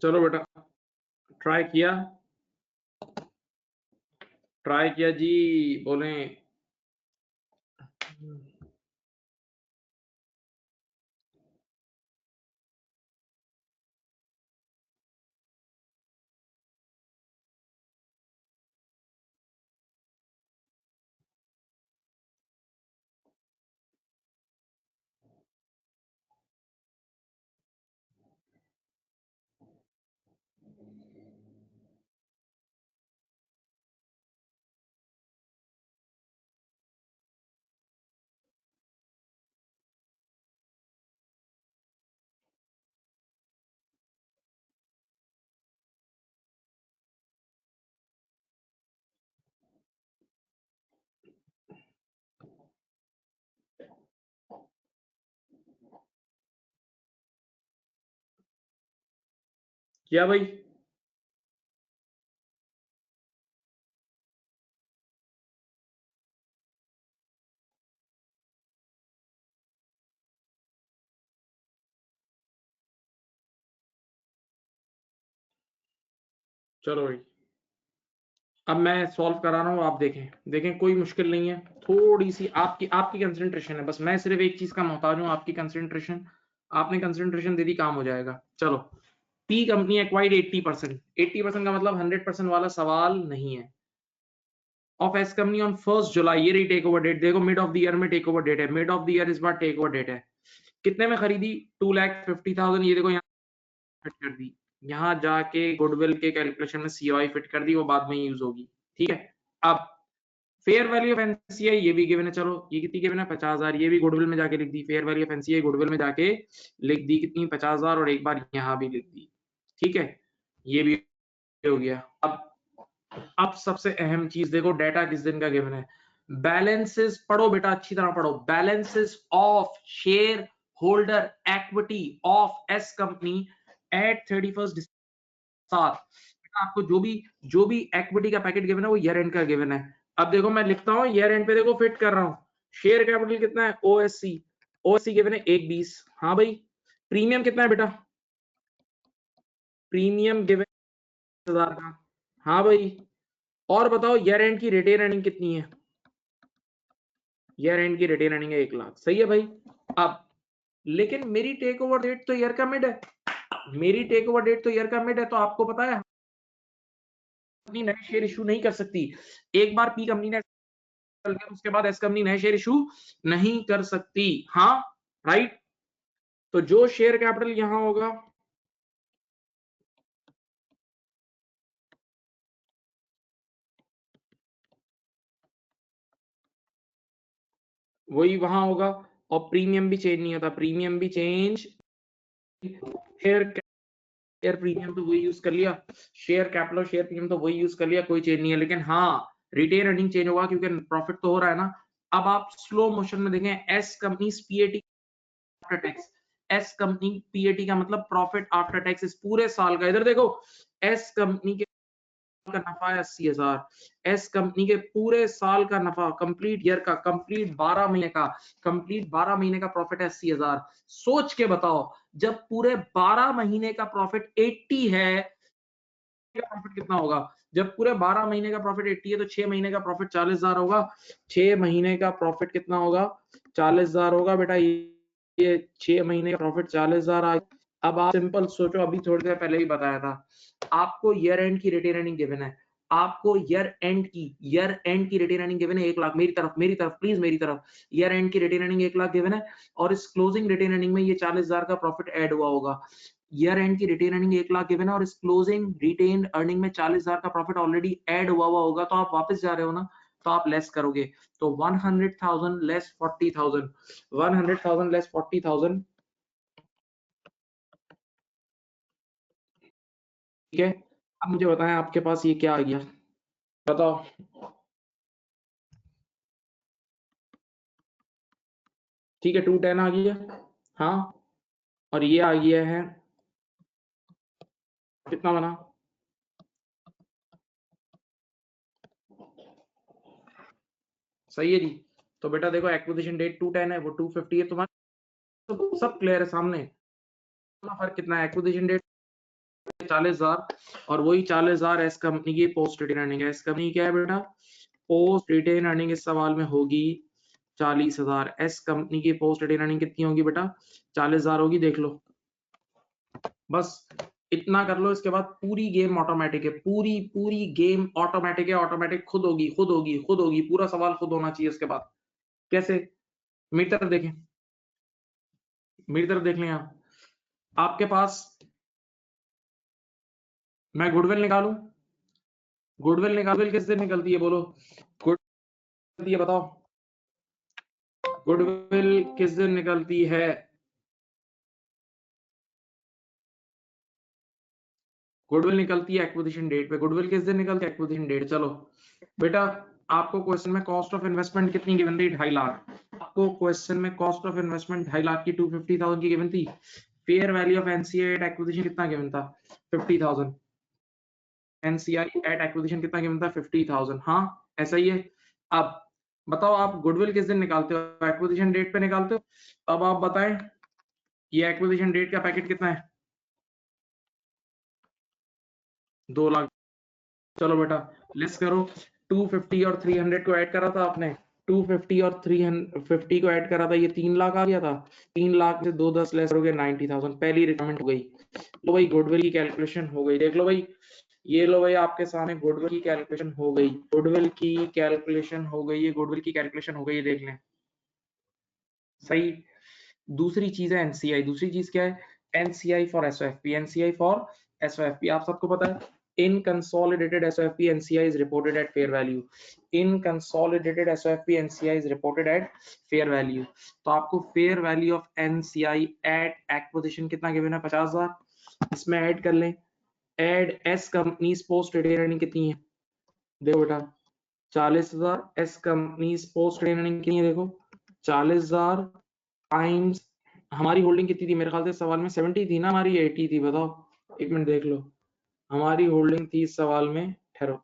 चलो बेटा, ट्राई किया जी, बोले क्या भाई? चलो भाई, अब मैं सॉल्व करा रहा हूँ, आप देखें कोई मुश्किल नहीं है, थोड़ी सी आपकी कंसंट्रेशन है, बस मैं सिर्फ एक चीज का मोहताज हूँ, आपकी कंसंट्रेशन। आपने कंसंट्रेशन दे दी, काम हो जाएगा। चलो, पी कंपनी एक्वाइर्ड 80%, 80% का मतलब 100% वाला सवाल नहीं है। ऑफ एस कंपनी ऑन 1 जुलाई, ये रही टेक ओवर डेट, देखो मिड ऑफ द ईयर में टेक ओवर डेट है, मिड ऑफ द ईयर इस बार टेक ओवर डेट है। कितने में खरीदी? 2,50,000, ये देखो यहाँ फिट कर दी, यहाँ जाके गुडविल के कैलकुलेशन में सीओआई फिट कर दी, वो बाद में यूज होगी, ठीक है। अब फेयर वैल्यू ऑफ एनसीआई ये भी गिवन है, चलो ये कितनी गिवन है? 50,000, ये भी गुडविल में जाके लिख दी, fair value of NCI goodwill में जाके लिख दी, कितनी? 50,000, और एक बार यहाँ भी लिख दी, ठीक है, ये भी हो गया। अब सबसे अहम चीज देखो, डाटा किस दिन का गिवन है? बैलेंसेस पढ़ो बेटा, अच्छी तरह पढ़ो, balances of share holder equity of S company at 31 साथ। आपको जो भी इक्विटी का पैकेट गिवन है वो ईयर एंड का गिवन है। अब देखो मैं लिखता हूं, ईयर एंड पे देखो फिट कर रहा हूं। शेयर कैपिटल कितना है? ओएससी गिवन है 120। हाँ भाई, प्रीमियम कितना है बेटा? प्रीमियम गिवन 1000 का। हाँ भाई, और बताओ ईयर एंड की रिटेन अर्निंग कितनी है? ईयर एंड की रिटेन अर्निंग है 1 लाख, सही है भाई। अब लेकिन मेरी टेक ओवर डेट तो ईयर का मिड है, मेरी टेक ओवर डेट तो ईयर का मिड है, तो आपको पता है कंपनी नए शेयर इशू नहीं कर सकती। एक बार पी कंपनी ने उसके बाद एस कंपनी नए शेयर इशू नहीं कर सकती। हाँ, राइट। तो जो शेयर कैपिटल यहां होगा वही वहां होगा, और प्रीमियम भी चेंज नहीं होता, प्रीमियम भी चेंज, शेयर प्रीमियम तो वही यूज कर लिया, शेयर कैपिटल शेयर प्रीमियम तो वही यूज कर लिया, कोई चेंज नहीं है। लेकिन हाँ, रिटेन अर्निंग चेंज होगा क्योंकि प्रॉफिट तो हो रहा है ना। अब आप स्लो मोशन में देखें, S company PAT after tax, S company PAT का मतलब प्रॉफिट आफ्टर टैक्स इस पूरे साल का। इधर देखो, एस कंपनी के का नफा है 80,000। एस कंपनी के पूरे साल का नफा, कंप्लीट ईयर का, कंप्लीट 12 महीने का, कंप्लीट 12 महीने का प्रॉफिट है 80,000। सोच के बताओ, जब पूरे 12 महीने का प्रॉफिट 80 है, प्रॉफिट कितना होगा? जब पूरे 12 महीने का प्रॉफिट 80 है तो 6 महीने का प्रॉफिट 40,000 होगा। 6 महीने का प्रॉफिट कितना होगा? 40,000 होगा बेटा। ये 6 महीने का प्रॉफिट 40,000 आ। अब आप सिंपल सोचो, अभी थोड़ी देर पहले ही बताया था आपको, ईयर एंड की रिटेन अर्निंग गिवन है। आपको ईयर एंड की रिटेन अर्निंग गिवन है 1 लाख। मेरी तरफ प्लीज, मेरी तरफ। ईयर एंड की रिटेन अर्निंग 1 लाख गिवन है और इस क्लोजिंग रिटेन अर्निंग में ये 40,000 का प्रॉफिट ऐड हुआ होगा। ईयर एंड की रिटेन अर्निंग 1 लाख गिवन है और इस क्लोजिंग रिटेन अर्निंग में 40,000 का प्रॉफिट ऑलरेडी ऐड हुआ होगा। तो आप वापस जा रहे हो ना, तो आप लेस करोगे। तो 100,000 लेस 40,000, 100,000 लेस 40,000, ठीक है। अब मुझे बताएं आपके पास ये क्या आ गया, बताओ। ठीक है, 210 आ गया। हाँ, और ये आ गया है, कितना बना? सही है जी। तो बेटा देखो, एक्विजिशन डेट 210 है, वो 250 है तुम्हारा, तो सब क्लियर है सामने। फर्क कितना है? एक्विजिशन डेट 40,000 और वही 40,000 एस कंपनी की पोस्ट रिटेन अर्निंग है। एस कंपनी क्या है बेटा? पोस्ट रिटेन अर्निंग इस सवाल में होगी 40,000। एस कंपनी की पोस्ट रिटेन अर्निंग कितनी होगी बेटा? 40,000 होगी। देख लो, बस इतना कर लो। इसके बाद पूरी गेम ऑटोमेटिक है, पूरी पूरी गेम ऑटोमेटिक है। ऑटोमेटिक खुद होगी, खुद होगी, खुद होगी। पूरा सवाल खुद होना चाहिए। उसके बाद कैसे? मेरी तरफ देखें, मेरी तरफ देख लें आप। आपके पास, मैं गुडविल निकालूं? गुडविल किस दिन निकलती है बोलो? गुडविल है, बताओ। गुडविल किस दिन निकलती है? गुडविल निकलती है एक्विजिशन डेट पे। गुडविल किस दिन निकलती है? Acquisition date. चलो बेटा, आपको क्वेश्चन में कॉस्ट ऑफ इन्वेस्टमेंट कितनी गिवन थी? 2.5 लाख। आपको क्वेश्चन में कॉस्ट ऑफ इन्वेस्टमेंट 2.5 लाख की 250,000 की गिवन थी। Fair value of NCI at acquisition कितना गिवन था? 50,000। एनसीआई एट एक्विजिशन कितना गिवन था? 50,000। हाँ, ऐसा ही है। अब बताओ, आप गुडविल किस दिन निकालते हो? एक्विजिशन डेट पे निकालते हो। अब आप बताएं, ये एक्विजिशन डेट का पैकेट कितना है? 2 लाख। चलो बेटा, लेस करो। 250 और 300 को ऐड करा था आपने। 250 और 350 को ऐड करा था, ये 3 लाख आ गया था। 3 लाख से 2 10 लेस हो गए, 90,000। पहली रिक्वायरमेंट हो गई। लो भाई, गुडविल की कैलकुलेशन हो गई। देख लो भाई, ये लो भाई, आपके सामने गुडविल की कैलकुलेशन हो गई। गुडविल की कैलकुलेशन हो गई है, गुडविल की कैलकुलेशन हो गई है, देख लें। सही। दूसरी चीज है एनसीआई। दूसरी चीज क्या है? NCI for SOFP. NCI for SOFP आप सबको पता है। In consolidated SOFP NCI is reported at fair value. In consolidated SOFP NCI is reported at fair value. तो आपको fair value of NCI at acquisition कितना गिवन है? 50,000। इसमें add कर लें। Add S companies post retain earning कितनी है? देखो बेटा, 40,000 S companies post retain earning कितनी है? देखो, 40,000 टाइम्स हमारी होल्डिंग कितनी थी? मेरे ख्याल से सवाल में 70 थी ना, हमारी 80 थी। बताओ, एक मिनट देख लो। हमारी होल्डिंग थी इस सवाल में, ठहरो,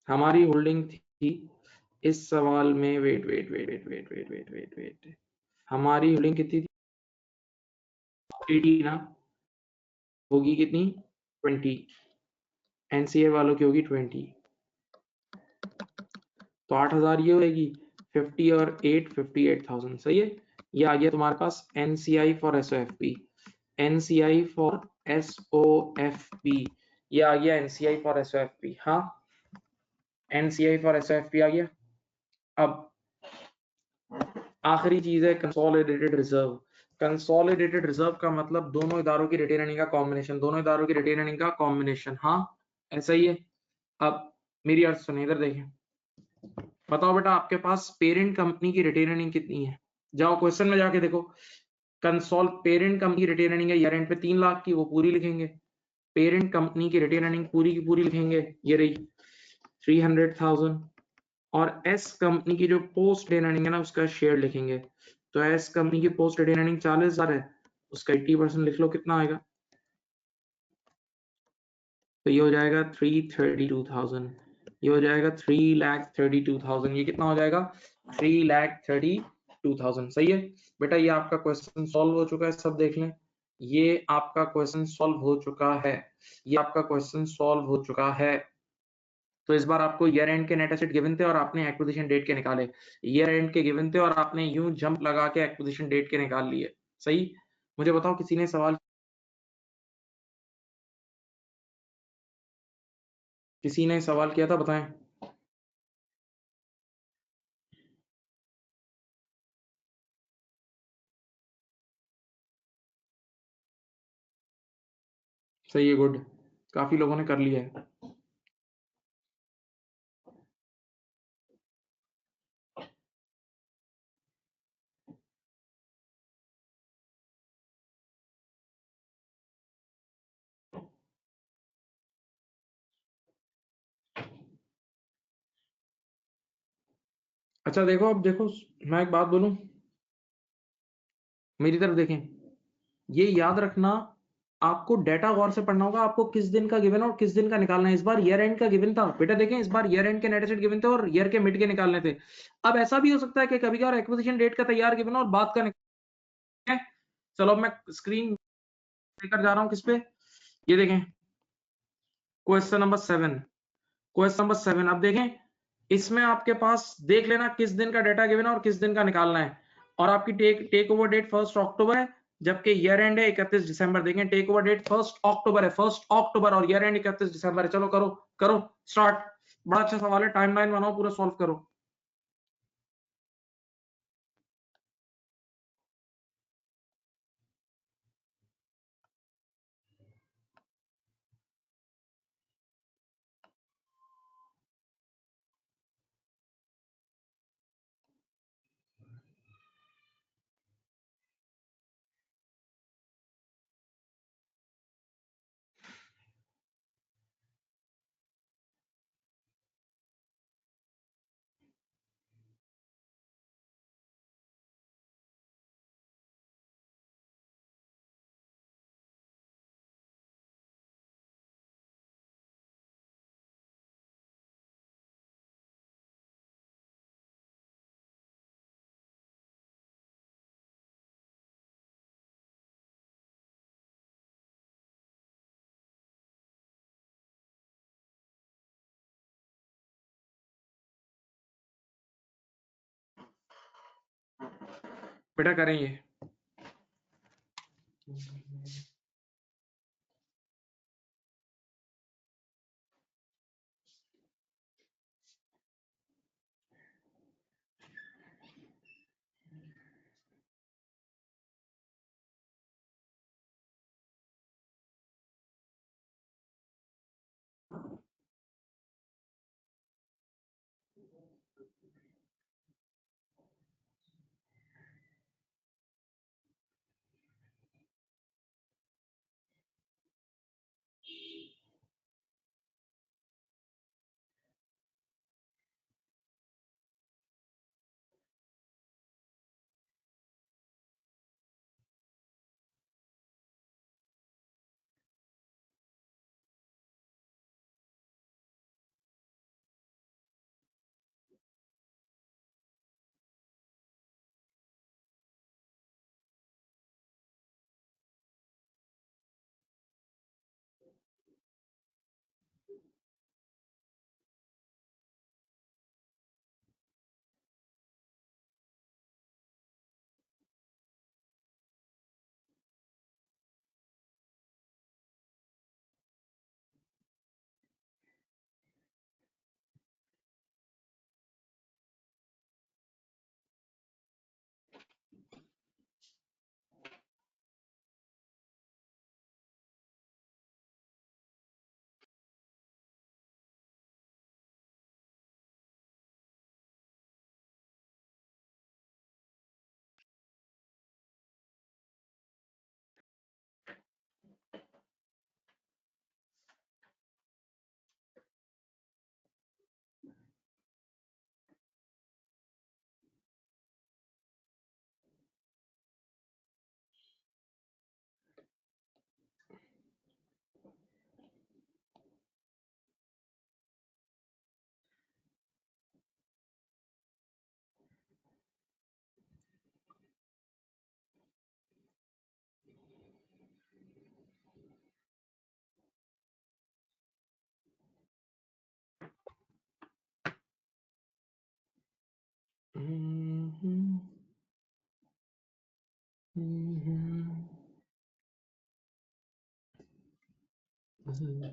हमारी होल्डिंग थी इस सवाल में, wait wait wait wait wait wait wait wait wait, हमारी होल्डिंग कितनी थी? 80 ना, होगी कितनी? 20। एनसीए वालों की होगी 20। तो 8,000 ये होगी, 50 और 8 58,000। सही है। ये आ गया तुम्हारे पास NCI for SOFP. NCI for एसओएफपी, ये आ गया एनसीआई फॉर एसओएफपी। हाँ, एनसीआई फॉर एसओएफपी आ गया। अब आखिरी चीज है कंसोलिडेटेड रिजर्व। कंसोलिडेटेड रिजर्व का मतलब दोनों इदारों की रिटेन अर्निंग का कॉम्बिनेशन, दोनों इदारों की रिटेन अर्निंग का कॉम्बिनेशन। हाँ, ऐसा ही है। अब मेरी अर्थ सुनिए, इधर देखें। बताओ बेटा, आपके पास पेरेंट कंपनी की रिटेन अर्निंग कितनी है? जाओ क्वेश्चन में जाके देखो। कंसोल पेरेंट कंपनी की रिटेन अर्निंग है ईयर एंड पे 3 लाख की, वो पूरी लिखेंगे। पेरेंट कंपनी की रिटेन अर्निंग पूरी की पूरी लिखेंगे, ये रही 300,000। और एस कंपनी की जो पोस्ट रिटेन अर्निंग है ना, उसका शेयर लिखेंगे। तो एस कंपनी की पोस्ट रिटेन अर्निंग 40,000 है, उसका 80% लिख लो, कितना आएगा? तो ये हो जाएगा 332,000, ये हो जाएगा 3,32,000, ये कितना हो जाएगा? 3,32,000। सही है बेटा, ये आपका क्वेश्चन सॉल्व हो चुका है, सब देख लें। ये आपका क्वेश्चन सॉल्व हो चुका है, ये आपका क्वेश्चन सॉल्व हो चुका है। तो इस बार आपको ईयर एंड के नेट एसेट गिवन थे और आपने एक्विजिशन डेट के निकाले। ईयर एंड के गिवन थे और आपने यूं जंप लगा के एक्विजिशन डेट के निकाल लिए। सही। मुझे बताओ, किसी ने सवाल किया था, बताएं। सही है, गुड, काफी लोगों ने कर लिया है। अच्छा देखो, अब देखो, मैं एक बात बोलूं, मेरी तरफ देखें। ये याद रखना, आपको डेटा गौर से पढ़ना होगा, आपको किस दिन का गिवन और किस दिन का निकालना है। इस बार ईयर एंड का गिवन था बेटा, देखें, इस बार ईयर एंड के नेट एसेट गिवन थे और ईयर के मिड के निकालने थे। अब ऐसा भी हो सकता है कि कभी कभार एक्विजिशन डेट का तैयार गिवन और बाद का निकालना है। चलो, अब मैं स्क्रीन लेकर जा रहा हूं किस पे, ये देखें, क्वेश्चन नंबर 7। क्वेश्चन नंबर 7, अब देखें, इसमें आपके पास देख लेना किस दिन का डेटा गिवन है और किस दिन का निकालना है। और आपकी टेक ओवर डेट 1 अक्टूबर है, जबकि ईयर एंड है 31 दिसंबर। देखें, टेक ओवर डेट 1 अक्टूबर है, 1 अक्टूबर, और ईयर एंड 31 दिसंबर है। चलो करो, करो स्टार्ट। बड़ा अच्छा सवाल है, टाइमलाइन बनाओ, पूरा सॉल्व करो। बेटा करेंगे।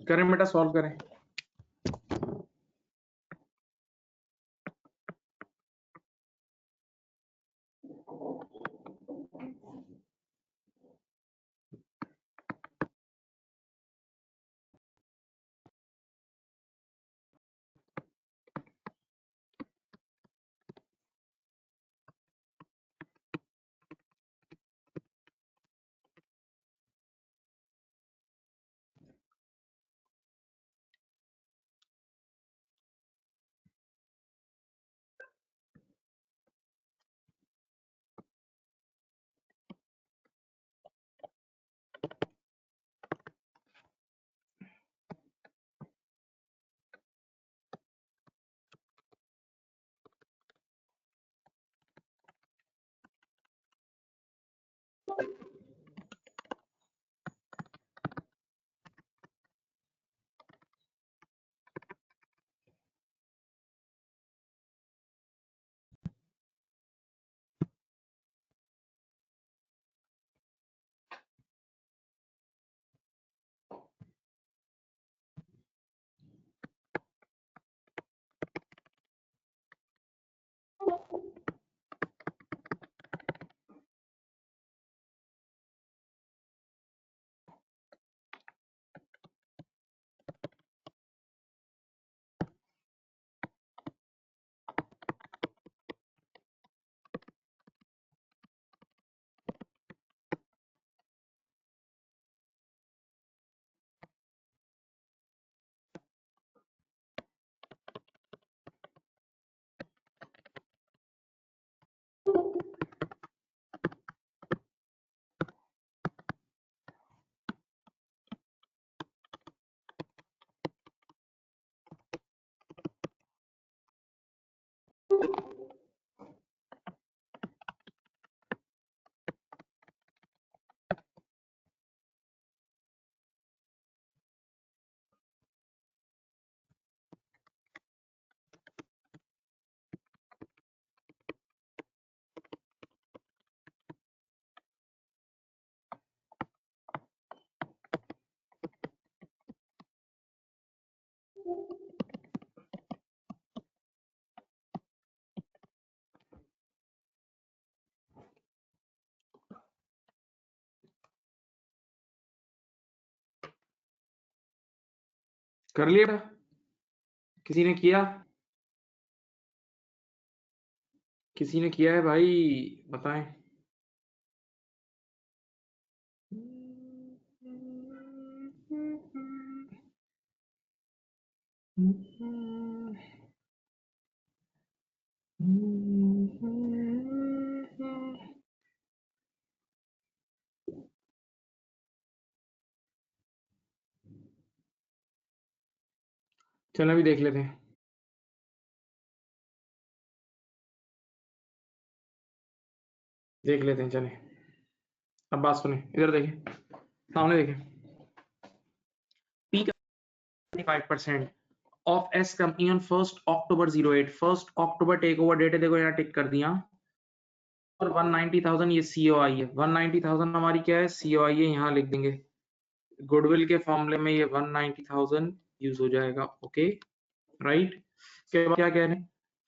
करें बेटा, सॉल्व करें। कर लिया बेटा? किसी ने किया? किसी ने किया है भाई? बताएं। चलो अभी देख लेते हैं। देख लेते हैं, चले। अब बात सुने, इधर देखें, सामने देखें। P 25% of S company on 1st October 08, 1st October take over date है, देखो यहाँ टिक कर दिया। और 190,000 ये COI है, 190,000 हमारी क्या है? COI है, यहाँ लिख देंगे। गुडविल के फॉर्मूले में ये 190,000 यूज हो जाएगा। Okay, right. क्या कह रहे हैं?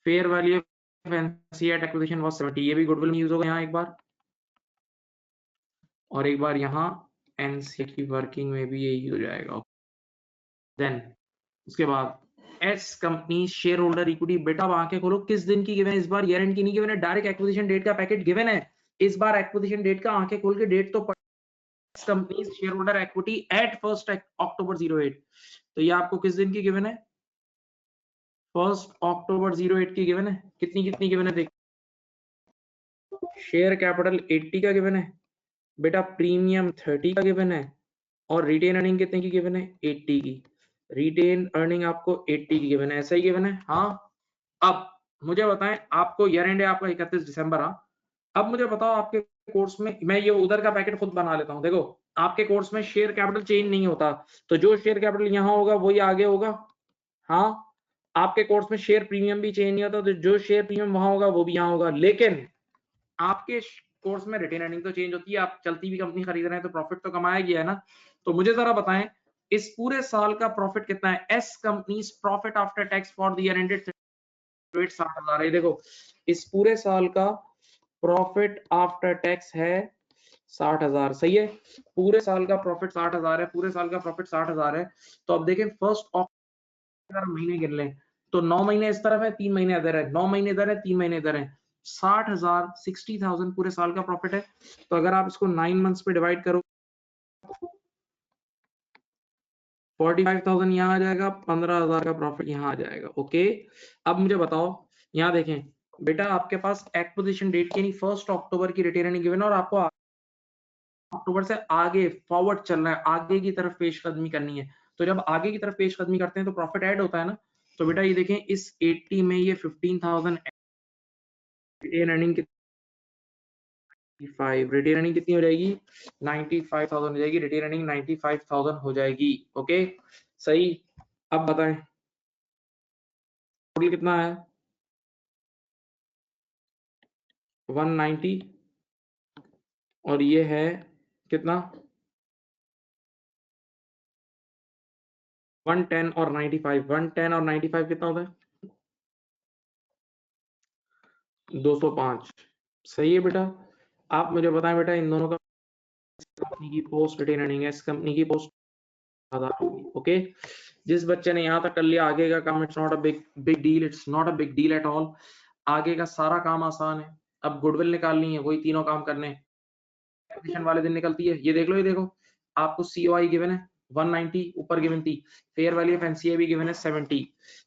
Fair value of NC at acquisition was 70, ये भी गुडविल में यूज होगा यहाँ एक बार, और एक बार यहाँ एनसी की वर्किंग में भी यही हो जाएगा। देन उसके बाद S company share holder equity, बेटा अब आंखें खोलो, किस दिन की गिवन है इस बार? ईयर एंड की नहीं गिवन है, डायरेक्ट एक्विजिशन डेट का पैकेट गिवन है इस बार। एक्विजिशन डेट का आंखें खोल के डेट तो company share holder equity at 1st October 08, तो ये आपको किस दिन की गिवन है? 1st October 08 की गिवन है। कितनी कितनी गिवन है देख, शेयर कैपिटल 80 का गिवन है बेटा, प्रीमियम 30 का गिवन है, और रिटेन अर्निंग कितने की गिवन है? 80 की। रिटेन अर्निंग आपको 80 की गिवन है, ऐसा ही गिवन है। हाँ, अब मुझे बताएं, आपको ईयर एंड है आपका 31 दिसंबर। हाँ, अब मुझे बताओ आपके कोर्स में, मैं ये उधर का पैकेट खुद बना लेता हूँ। देखो आपके कोर्स में शेयर कैपिटल चेंज नहीं होता, तो जो शेयर कैपिटल यहाँ होगा वही आगे होगा। हाँ, आपके कोर्स में शेयर प्रीमियम भी चेंज नहीं होता, तो जो शेयर प्रीमियम वहां होगा वो भी यहाँ होगा। लेकिन आपके कोर्स में रिटेन अर्निंग तो चेंज होती है, आप चलती हुई कंपनी खरीद रहे हैं तो प्रॉफिट तो कमाया गया है ना। तो मुझे जरा बताएं इस पूरे साल का प्रॉफिट कितना है? S companies profit after tax for the year ended 60,000 है। देखो इस पूरे साल का प्रॉफिट आफ्टर टैक्स है 60,000, सही है। पूरे साल का प्रॉफिट 60,000 है, पूरे साल का प्रॉफिट 60,000 है। तो अब देखें फर्स्ट अगर महीने गिन लें तो 9 महीने इस तरफ है, 3 महीने इधर है, 9 महीने इधर है, 3 महीने इधर है। 60,000 60,000 पूरे साल का प्रॉफिट है। तो अगर आप इसको 9 मंथ्स पे डिवाइड करो 45,000 यहाँ आ जाएगा, 15,000 का प्रॉफिट यहाँ आ जाएगा। ओके, अब मुझे बताओ, यहाँ देखें बेटा आपके पास एक्विजिशन डेट की नहीं 1 अक्टूबर की रिटेन अर्निंग गिवन और आपको अक्टूबर से आगे फॉरवर्ड चलना है, आगे की तरफ पेशकदमी करनी है। तो जब आगे की तरफ पेशकदमी करते हैं तो प्रॉफिट ऐड होता है ना। तो बेटा ये देखें इस 80 में ये 15,000 रिटेन अर्निंग कितनी 5 रिटेन अर्निंग कितनी हो जाएगी? 95,000 हो जाएगी। रिटेन अर्निंग 95,000 हो जाएगी। ओके सही। अब बताएं टोटल कितना है? 190 और ये है कितना? 110 और 95, 110 और 95 कितना होता है? 205। सही है बेटा। आप मुझे बताएं बेटा इन दोनों का कंपनी की पोस्ट रिटेन अर्निंग है, इस कंपनी की पोस्ट ओके। जिस बच्चे ने यहाँ तक कर लिया आगे का काम it's not a big deal, it's not a big deal at all. आगे का सारा काम आसान है। अब गुडविल निकालनी है, वही तीनों काम करने हैं। एक्विजिशन वाले दिन निकलती है, ये देख लो, ये देखो आपको सीओआई गिवन है 190 ऊपर गिवन थी, फेयर वैल्यू ऑफ एनसीए भी गिवन है 70।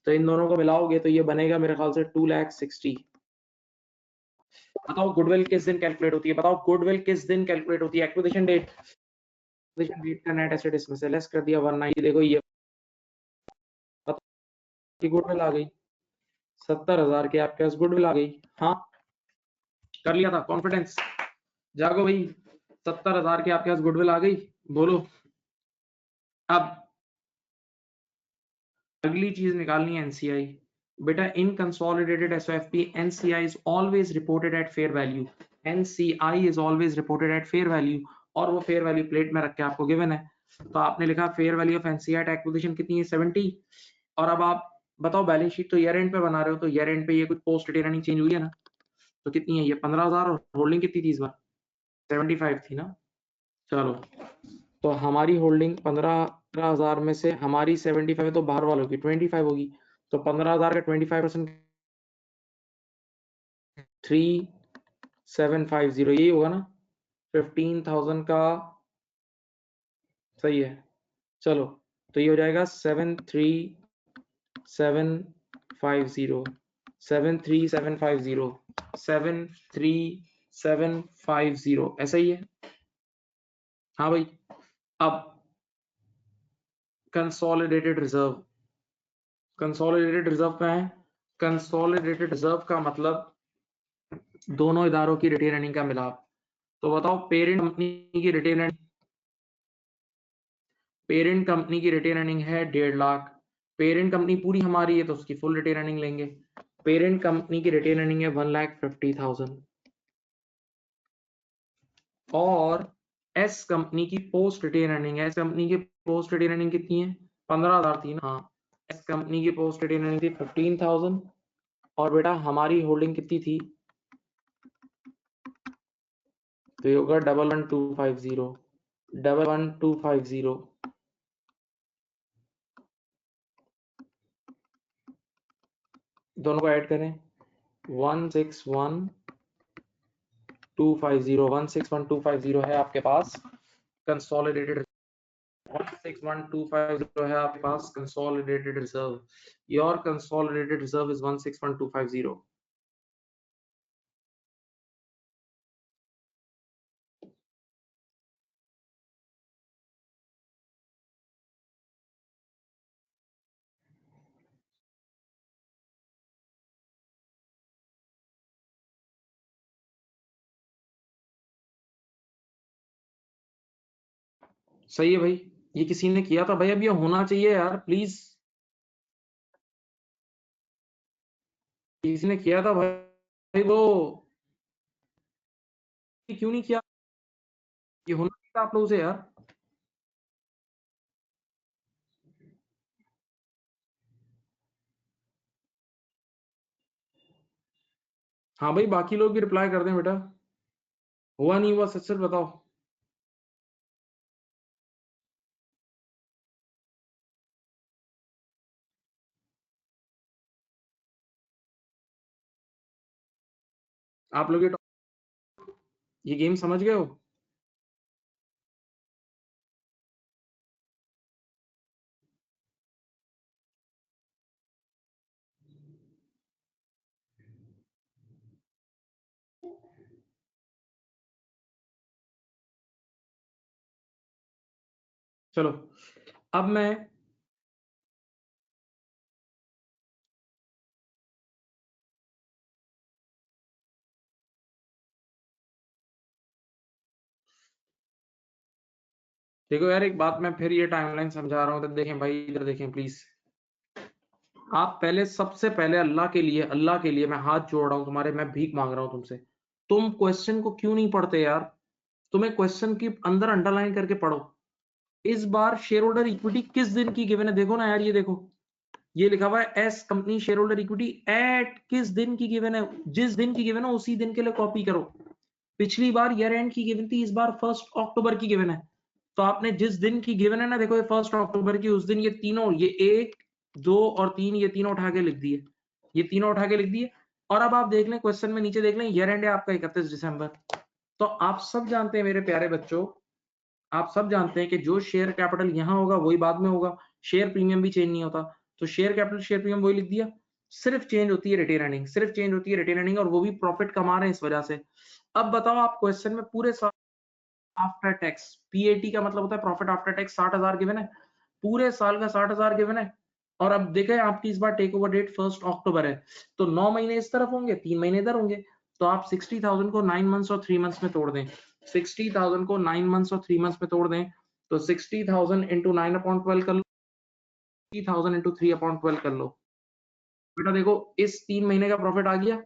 तो इन दोनों को मिलाओगे तो ये बनेगा मेरे ख्याल से 2,60,000। बताओ गुडविल किस दिन कैलकुलेट होती है? बताओ गुडविल किस दिन कैलकुलेट होती है? एक्विजिशन डेट, एक्विजिशन डेट का नेट एसेट इसमें से लेस कर दिया 190। देखो ये की गुडविल आ गई 70,000 के आपके पास गुडविल आ गई। हाँ कर लिया था कॉन्फिडेंस, जागो भाई। 70,000 के आपके पास गुडविल आ गई, बोलो। अब अगली चीज निकालनी है एनसीआई। बेटा in consolidated SOFP NCI is always reported at fair value, NCI is always reported at fair value, और वो फेयर वैल्यू प्लेट में रख के आपको गिवन है। तो आपने लिखा fair value of NCI at acquisition कितनी है? 70। और अब आप बताओ बैलेंस शीट तो ईयर एंड पे बना रहे हो, तो ईयर एंड पे ये कुछ पोस्ट रिटेन अर्निंग चेंज हुई है ना। तो कितनी है ये? 15,000 और होल्डिंग कितनी थी इस बार? 75 थी ना। चलो तो हमारी होल्डिंग 15,000 में से हमारी 75 है तो बाहर वालों की 25 होगी। तो 15,000 का 25% 3750 यही होगा ना। 15,000 का सही है। चलो तो ये हो जाएगा 73750, 73750, 73750 ऐसा ही है। हाँ भाई। अब कंसोलिडेटेड रिजर्व, कंसोलिडेटेड रिजर्व क्या है? कंसोलिडेटेड रिजर्व का मतलब दोनों इदारों की रिटेन अर्निंग का मिलाप। तो बताओ पेरेंट कंपनी की रिटेन अर्निंग, पेरेंट कंपनी की रिटेन अर्निंग है 1.5 लाख। पेरेंट कंपनी पूरी हमारी है तो उसकी फुल रिटेन अर्निंग लेंगे। पेरेंट कंपनी की रिटेन अर्निंग है 1,50,000 और एस कंपनी की पोस्ट रिटेन अर्निंग है, एस कंपनी की पोस्ट रिटेन अर्निंग कितनी है? 15,000 थी ना। हाँ एस कंपनी की पोस्ट रिटेन अर्निंग थी 15,000 और बेटा हमारी होल्डिंग कितनी थी? तो ये होगा 11250, 11250। दोनों को ऐड करें 161,250 है आपके पास कंसोलिडेटेड, 161,250 है आपके पास consolidated reserve. Your consolidated reserve is 161,250। सही है भाई। ये किसी ने किया था भाई, अब ये होना चाहिए यार प्लीज। किसी ने किया था भाई वो क्यों नहीं किया? ये होना चाहिए था आप लोगों से यार। हाँ भाई, बाकी लोग भी रिप्लाई कर दें बेटा। हुआ नहीं हुआ सच सच बताओ। आप लोग ये गेम समझ गए हो? चलो अब मैं देखो यार, एक बात मैं फिर ये टाइमलाइन समझा रहा हूँ, तो देखें भाई, इधर देखें प्लीज। आप पहले, सबसे पहले अल्लाह के लिए मैं हाथ जोड़ रहा हूँ तुम्हारे, मैं भीख मांग रहा हूँ तुमसे। तुम क्वेश्चन को क्यों नहीं पढ़ते यार? तुम्हें क्वेश्चन की अंदर अंडरलाइन करके पढ़ो। इस बार शेयर होल्डर इक्विटी किस दिन की गिवन है? देखो ना यार, ये देखो, ये लिखा हुआ है S company share holder equity at किस दिन की गिवन है? जिस दिन की गिवन है उसी दिन के लिए कॉपी करो। पिछली बार ईयर एंड की गिवन थी, इस बार 1 अक्टूबर की गिवन है। तो आपने जिस दिन की गिवन है ना, देखो ये 1 अक्टूबर की, उस दिन ये तीनों, ये 1, 2 और 3, ये तीनों उठा के लिख दिए। ये तीनों उठा के लिख दिए। और अब आप देख लें क्वेश्चन में नीचे देख लें, ईयर एंड है आपका 31 दिसंबर। तो आप सब जानते हैं मेरे प्यारे बच्चों, आप सब जानते हैं कि जो शेयर कैपिटल यहां होगा वही बाद में होगा। शेयर प्रीमियम भी चेंज नहीं होता। तो शेयर कैपिटल, शेयर प्रीमियम वही लिख दिया। सिर्फ चेंज होती है रिटेन अर्निंग, सिर्फ चेंज होती है रिटेन अर्निंग, और वो भी प्रॉफिट कमा रहे हैं इस वजह से। अब बताओ, आप क्वेश्चन में पूरे साल आफ्टर टैक्स, पीएटी का मतलब होता है प्रॉफिट आफ्टर टैक्स, 60,000 गिवन है। पूरे साल का 60,000 गिवन है। और अब देखें, आपकी इस बार टेक ओवर डेट 1 अक्टूबर है। तो 9 महीने इस तरफ होंगे, 3 महीने इधर होंगे। तो आप 60,000 को 9 मंथ्स और 3 मंथ्स में तोड़ दें। 60,000 को 9 मंथ्स और 3 मंथ्स में तोड़ दें। तो 60,000 इंटू 9/12 कर लो, 60,000 इंटू 3/12 कर लो। बेटा देखो, इस 3 महीने का प्रॉफिट आ गया।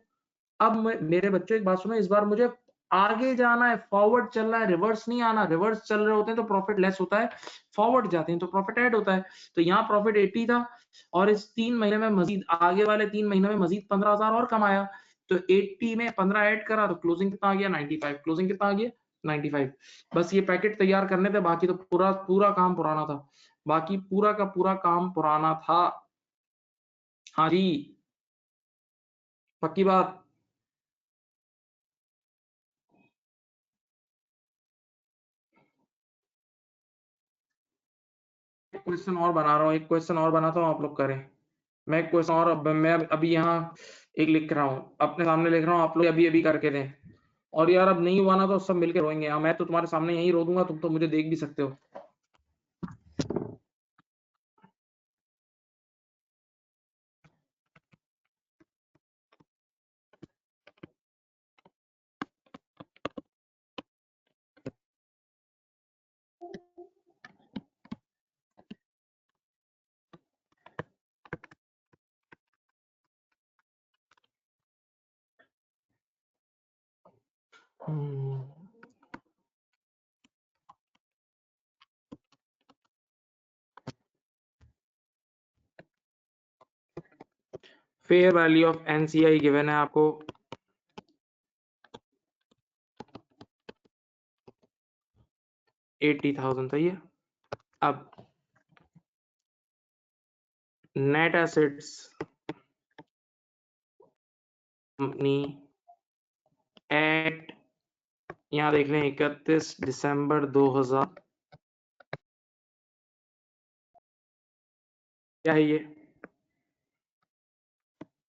अब मेरे बच्चों एक बात सुनो, इस बार मुझे आगे जाना है, फॉरवर्ड चलना है, रिवर्स नहीं आना। रिवर्स चल रहे होते हैं तो प्रॉफिट लेस होता है, फॉरवर्ड जाते हैं तो प्रॉफिट ऐड होता है। तो यहाँ प्रॉफिट 80 था, और इस 3 महीने में मजीद, आगे वाले 3 महीने में मजीद 15,000 और कमाया। तो 80 में 15 ऐड करा तो क्लोजिंग कितना आ गया? 95। क्लोजिंग कितना आ गया? 95। बस ये पैकेट तैयार करने थे, बाकी तो पूरा पूरा काम पुराना था। बाकी पूरा का पूरा काम पुराना था। हाँ जी, पक्की बात। क्वेश्चन और बना रहा हूँ, एक क्वेश्चन और बनाता हूँ, आप लोग करें। मैं एक क्वेश्चन और, मैं अभी यहाँ एक लिख रहा हूँ, अपने सामने लिख रहा हूँ, आप लोग अभी अभी करके दें। और यार अब नहीं हुआ ना तो सब मिलके रोएंगे। हाँ, मैं तो तुम्हारे सामने यहीं रो दूंगा, तुम तो मुझे देख भी सकते हो। Fair value of NCI given है आपको 80,000, सही है। अब नेट एसेट्स कंपनी एट, यहाँ देख लें 31 दिसंबर 2000, क्या है ये?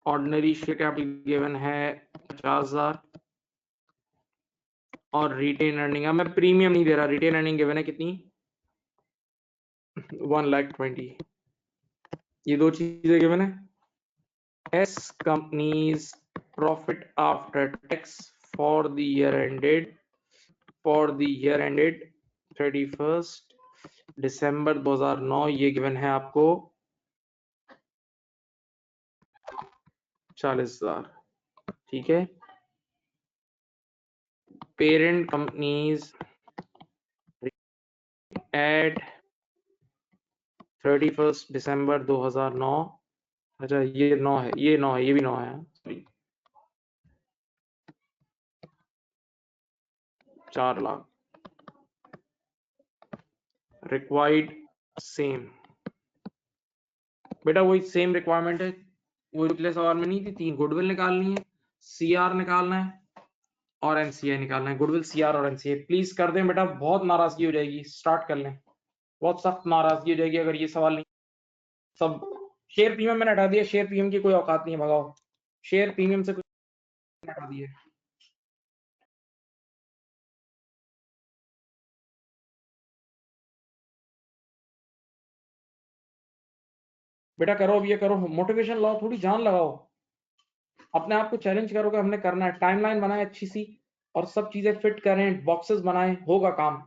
ऑर्डिनरी शेयर कैपिटल गिवन है 50,000, और रिटेन अर्निंग, अब मैं प्रीमियम नहीं दे रहा, रिटेन अर्निंग गिवन है कितनी? 1,20,000। ये दो चीजें गिवन है। S companies profit after tax for the year ended, 31 दिसंबर 2009, ये गिवन है आपको 40,000। ठीक है, पेरेंट कंपनीज एट 31 दिसंबर 2009। अच्छा ये 9 है, ये 9 है, ये भी 9 है, सॉरी 4 लाख रिक्वायर्ड सेम। बेटा वही सेम रिक्वायरमेंट है, वो पिछले सवाल में नहीं थी, 3 गुडविल निकालनी है, सीआर निकालना है और एनसीए निकालना है। गुडविल, सीआर और एनसीए प्लीज कर दें बेटा, बहुत नाराजगी हो जाएगी, स्टार्ट कर लें, बहुत सख्त नाराजगी हो जाएगी अगर ये सवाल नहीं। सब शेयर प्रीमियम मैंने हटा दिया, शेयर प्रीमियम की कोई औकात नहीं है, भगाओ शेयर प्रीमियम से कुछ हटा दिए। बेटा करो, अब ये करो, मोटिवेशन लाओ, थोड़ी जान लगाओ, अपने आप को चैलेंज करो कि हमने करना है, टाइमलाइन बनाए अच्छी सी और सब चीजें फिट करें, बॉक्सेस बनाए, होगा काम।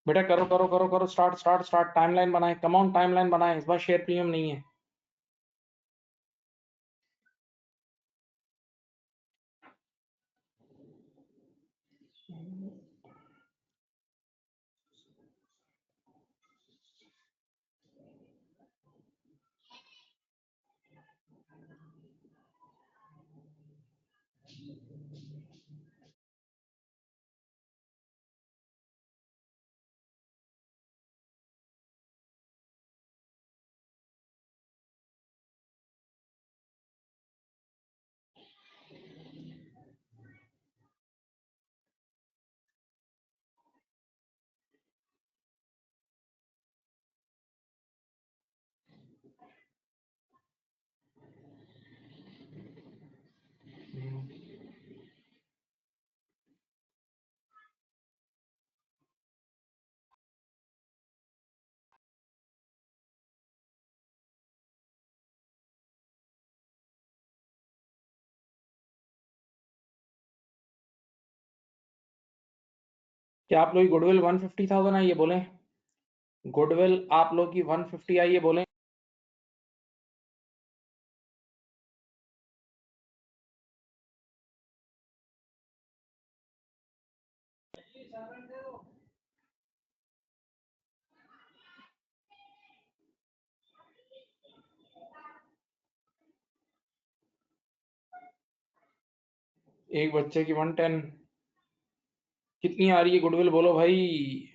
बेटा करो करो करो करो, स्टार्ट स्टार्ट स्टार्ट, टाइमलाइन बनाए, कमाउंट टाइमलाइन बनाए, इस बार शेयर प्रीमियम नहीं है। क्या आप लोग गुडविल 150,000 आई है बोले? गुडविल आप लोग की 150 आई है बोले? एक बच्चे की 110 कितनी आ रही है गुडविल, बोलो भाई।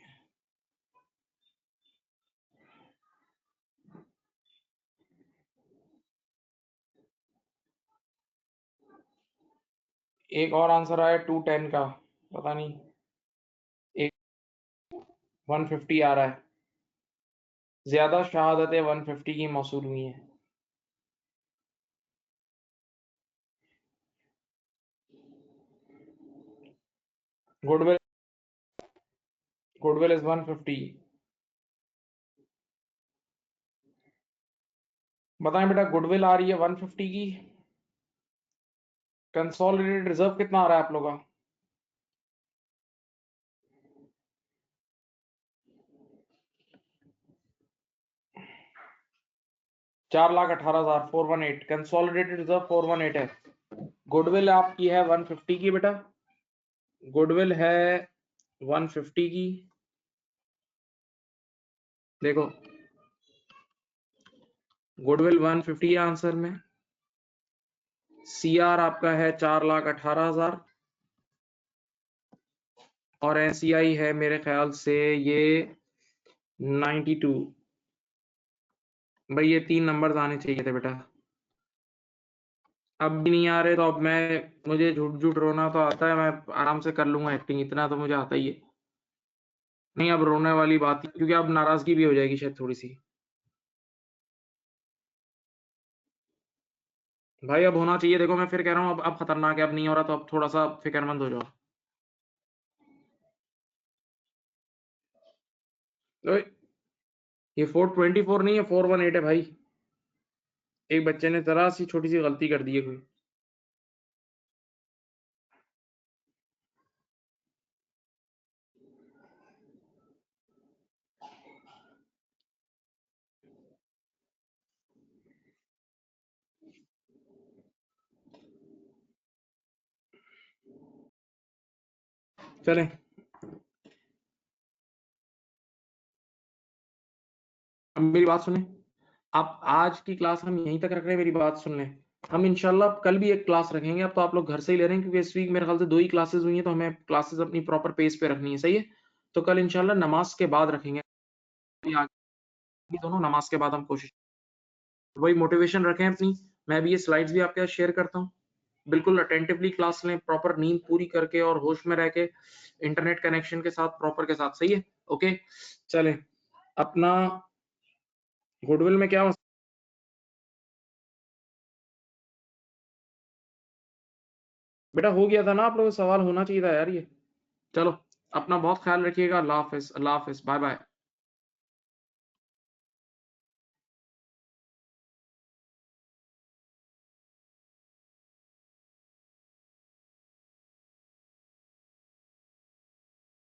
एक और आंसर आया 210 का, पता नहीं, एक 150 आ रहा है। ज्यादा शहादतें 150 की मौसूल हुई हैं। Goodwill goodwill is 150। बताएं बेटा, गुडविल आ रही है 150 की। कंसोलिडेटेड रिजर्व कितना आ रहा है आप लोगों का? 4,18,000, 418। कंसोलिडेटेड रिजर्व 418 है। गुडविल आपकी है 150 की बेटा, गुडविल है 150 की। देखो, गुडविल 150 है आंसर में। सीआर आपका है 4,18,000 और एनसीआई है मेरे ख्याल से ये 92। भाई ये 3 नंबर्स आने चाहिए थे बेटा, अब भी नहीं आ रहे, तो अब मुझे झूठ झूठ रोना तो आता है, मैं आराम से कर लूंगा एक्टिंग, इतना तो मुझे आता ही है। नहीं, अब रोने वाली बात ही, क्योंकि अब नाराजगी भी हो जाएगी शायद थोड़ी सी। भाई अब होना चाहिए, देखो मैं फिर कह रहा हूँ, अब खतरनाक है, अब नहीं हो रहा तो अब थोड़ा सा फिक्रमंद हो जाओ। ओए, ये 424 नहीं है, 418 है भाई। एक बच्चे ने जरा सी छोटी सी गलती कर दी है कोई। चलें, अब मेरी बात सुने। आप आज की क्लास हम यहीं तक रख रहे हैं, मेरी बात सुन लें। हम इंशाल्लाह कल भी एक क्लास रखेंगे, अब तो आप लोग घर से ही ले रहे हैं, क्योंकि इस वीक मेरे ख्याल से 2 ही क्लासेस हुई हैं, तो हमें क्लासेस अपनी प्रॉपर पेस पे रखनी है, सही है? तो कल इंशाल्लाह नमाज के बाद रखेंगे, दोनों नमाज के बाद हम कोशिश, वही मोटिवेशन रखें अपनी। मैं भी ये स्लाइड्स भी आपके साथ शेयर करता हूँ, बिल्कुल अटेंटिवली क्लास लें, प्रॉपर नींद पूरी करके और होश में रह के, इंटरनेट कनेक्शन के साथ, प्रॉपर के साथ, सही है? ओके, चलें। अपना गुडविल में क्या बेटा हो गया था ना, आप लोगों को सवाल होना चाहिए था यार ये। चलो, अपना बहुत ख्याल रखिएगा। अल्लाह हाफ़िज़, अल्लाह हाफ़िज़, बाय बाय।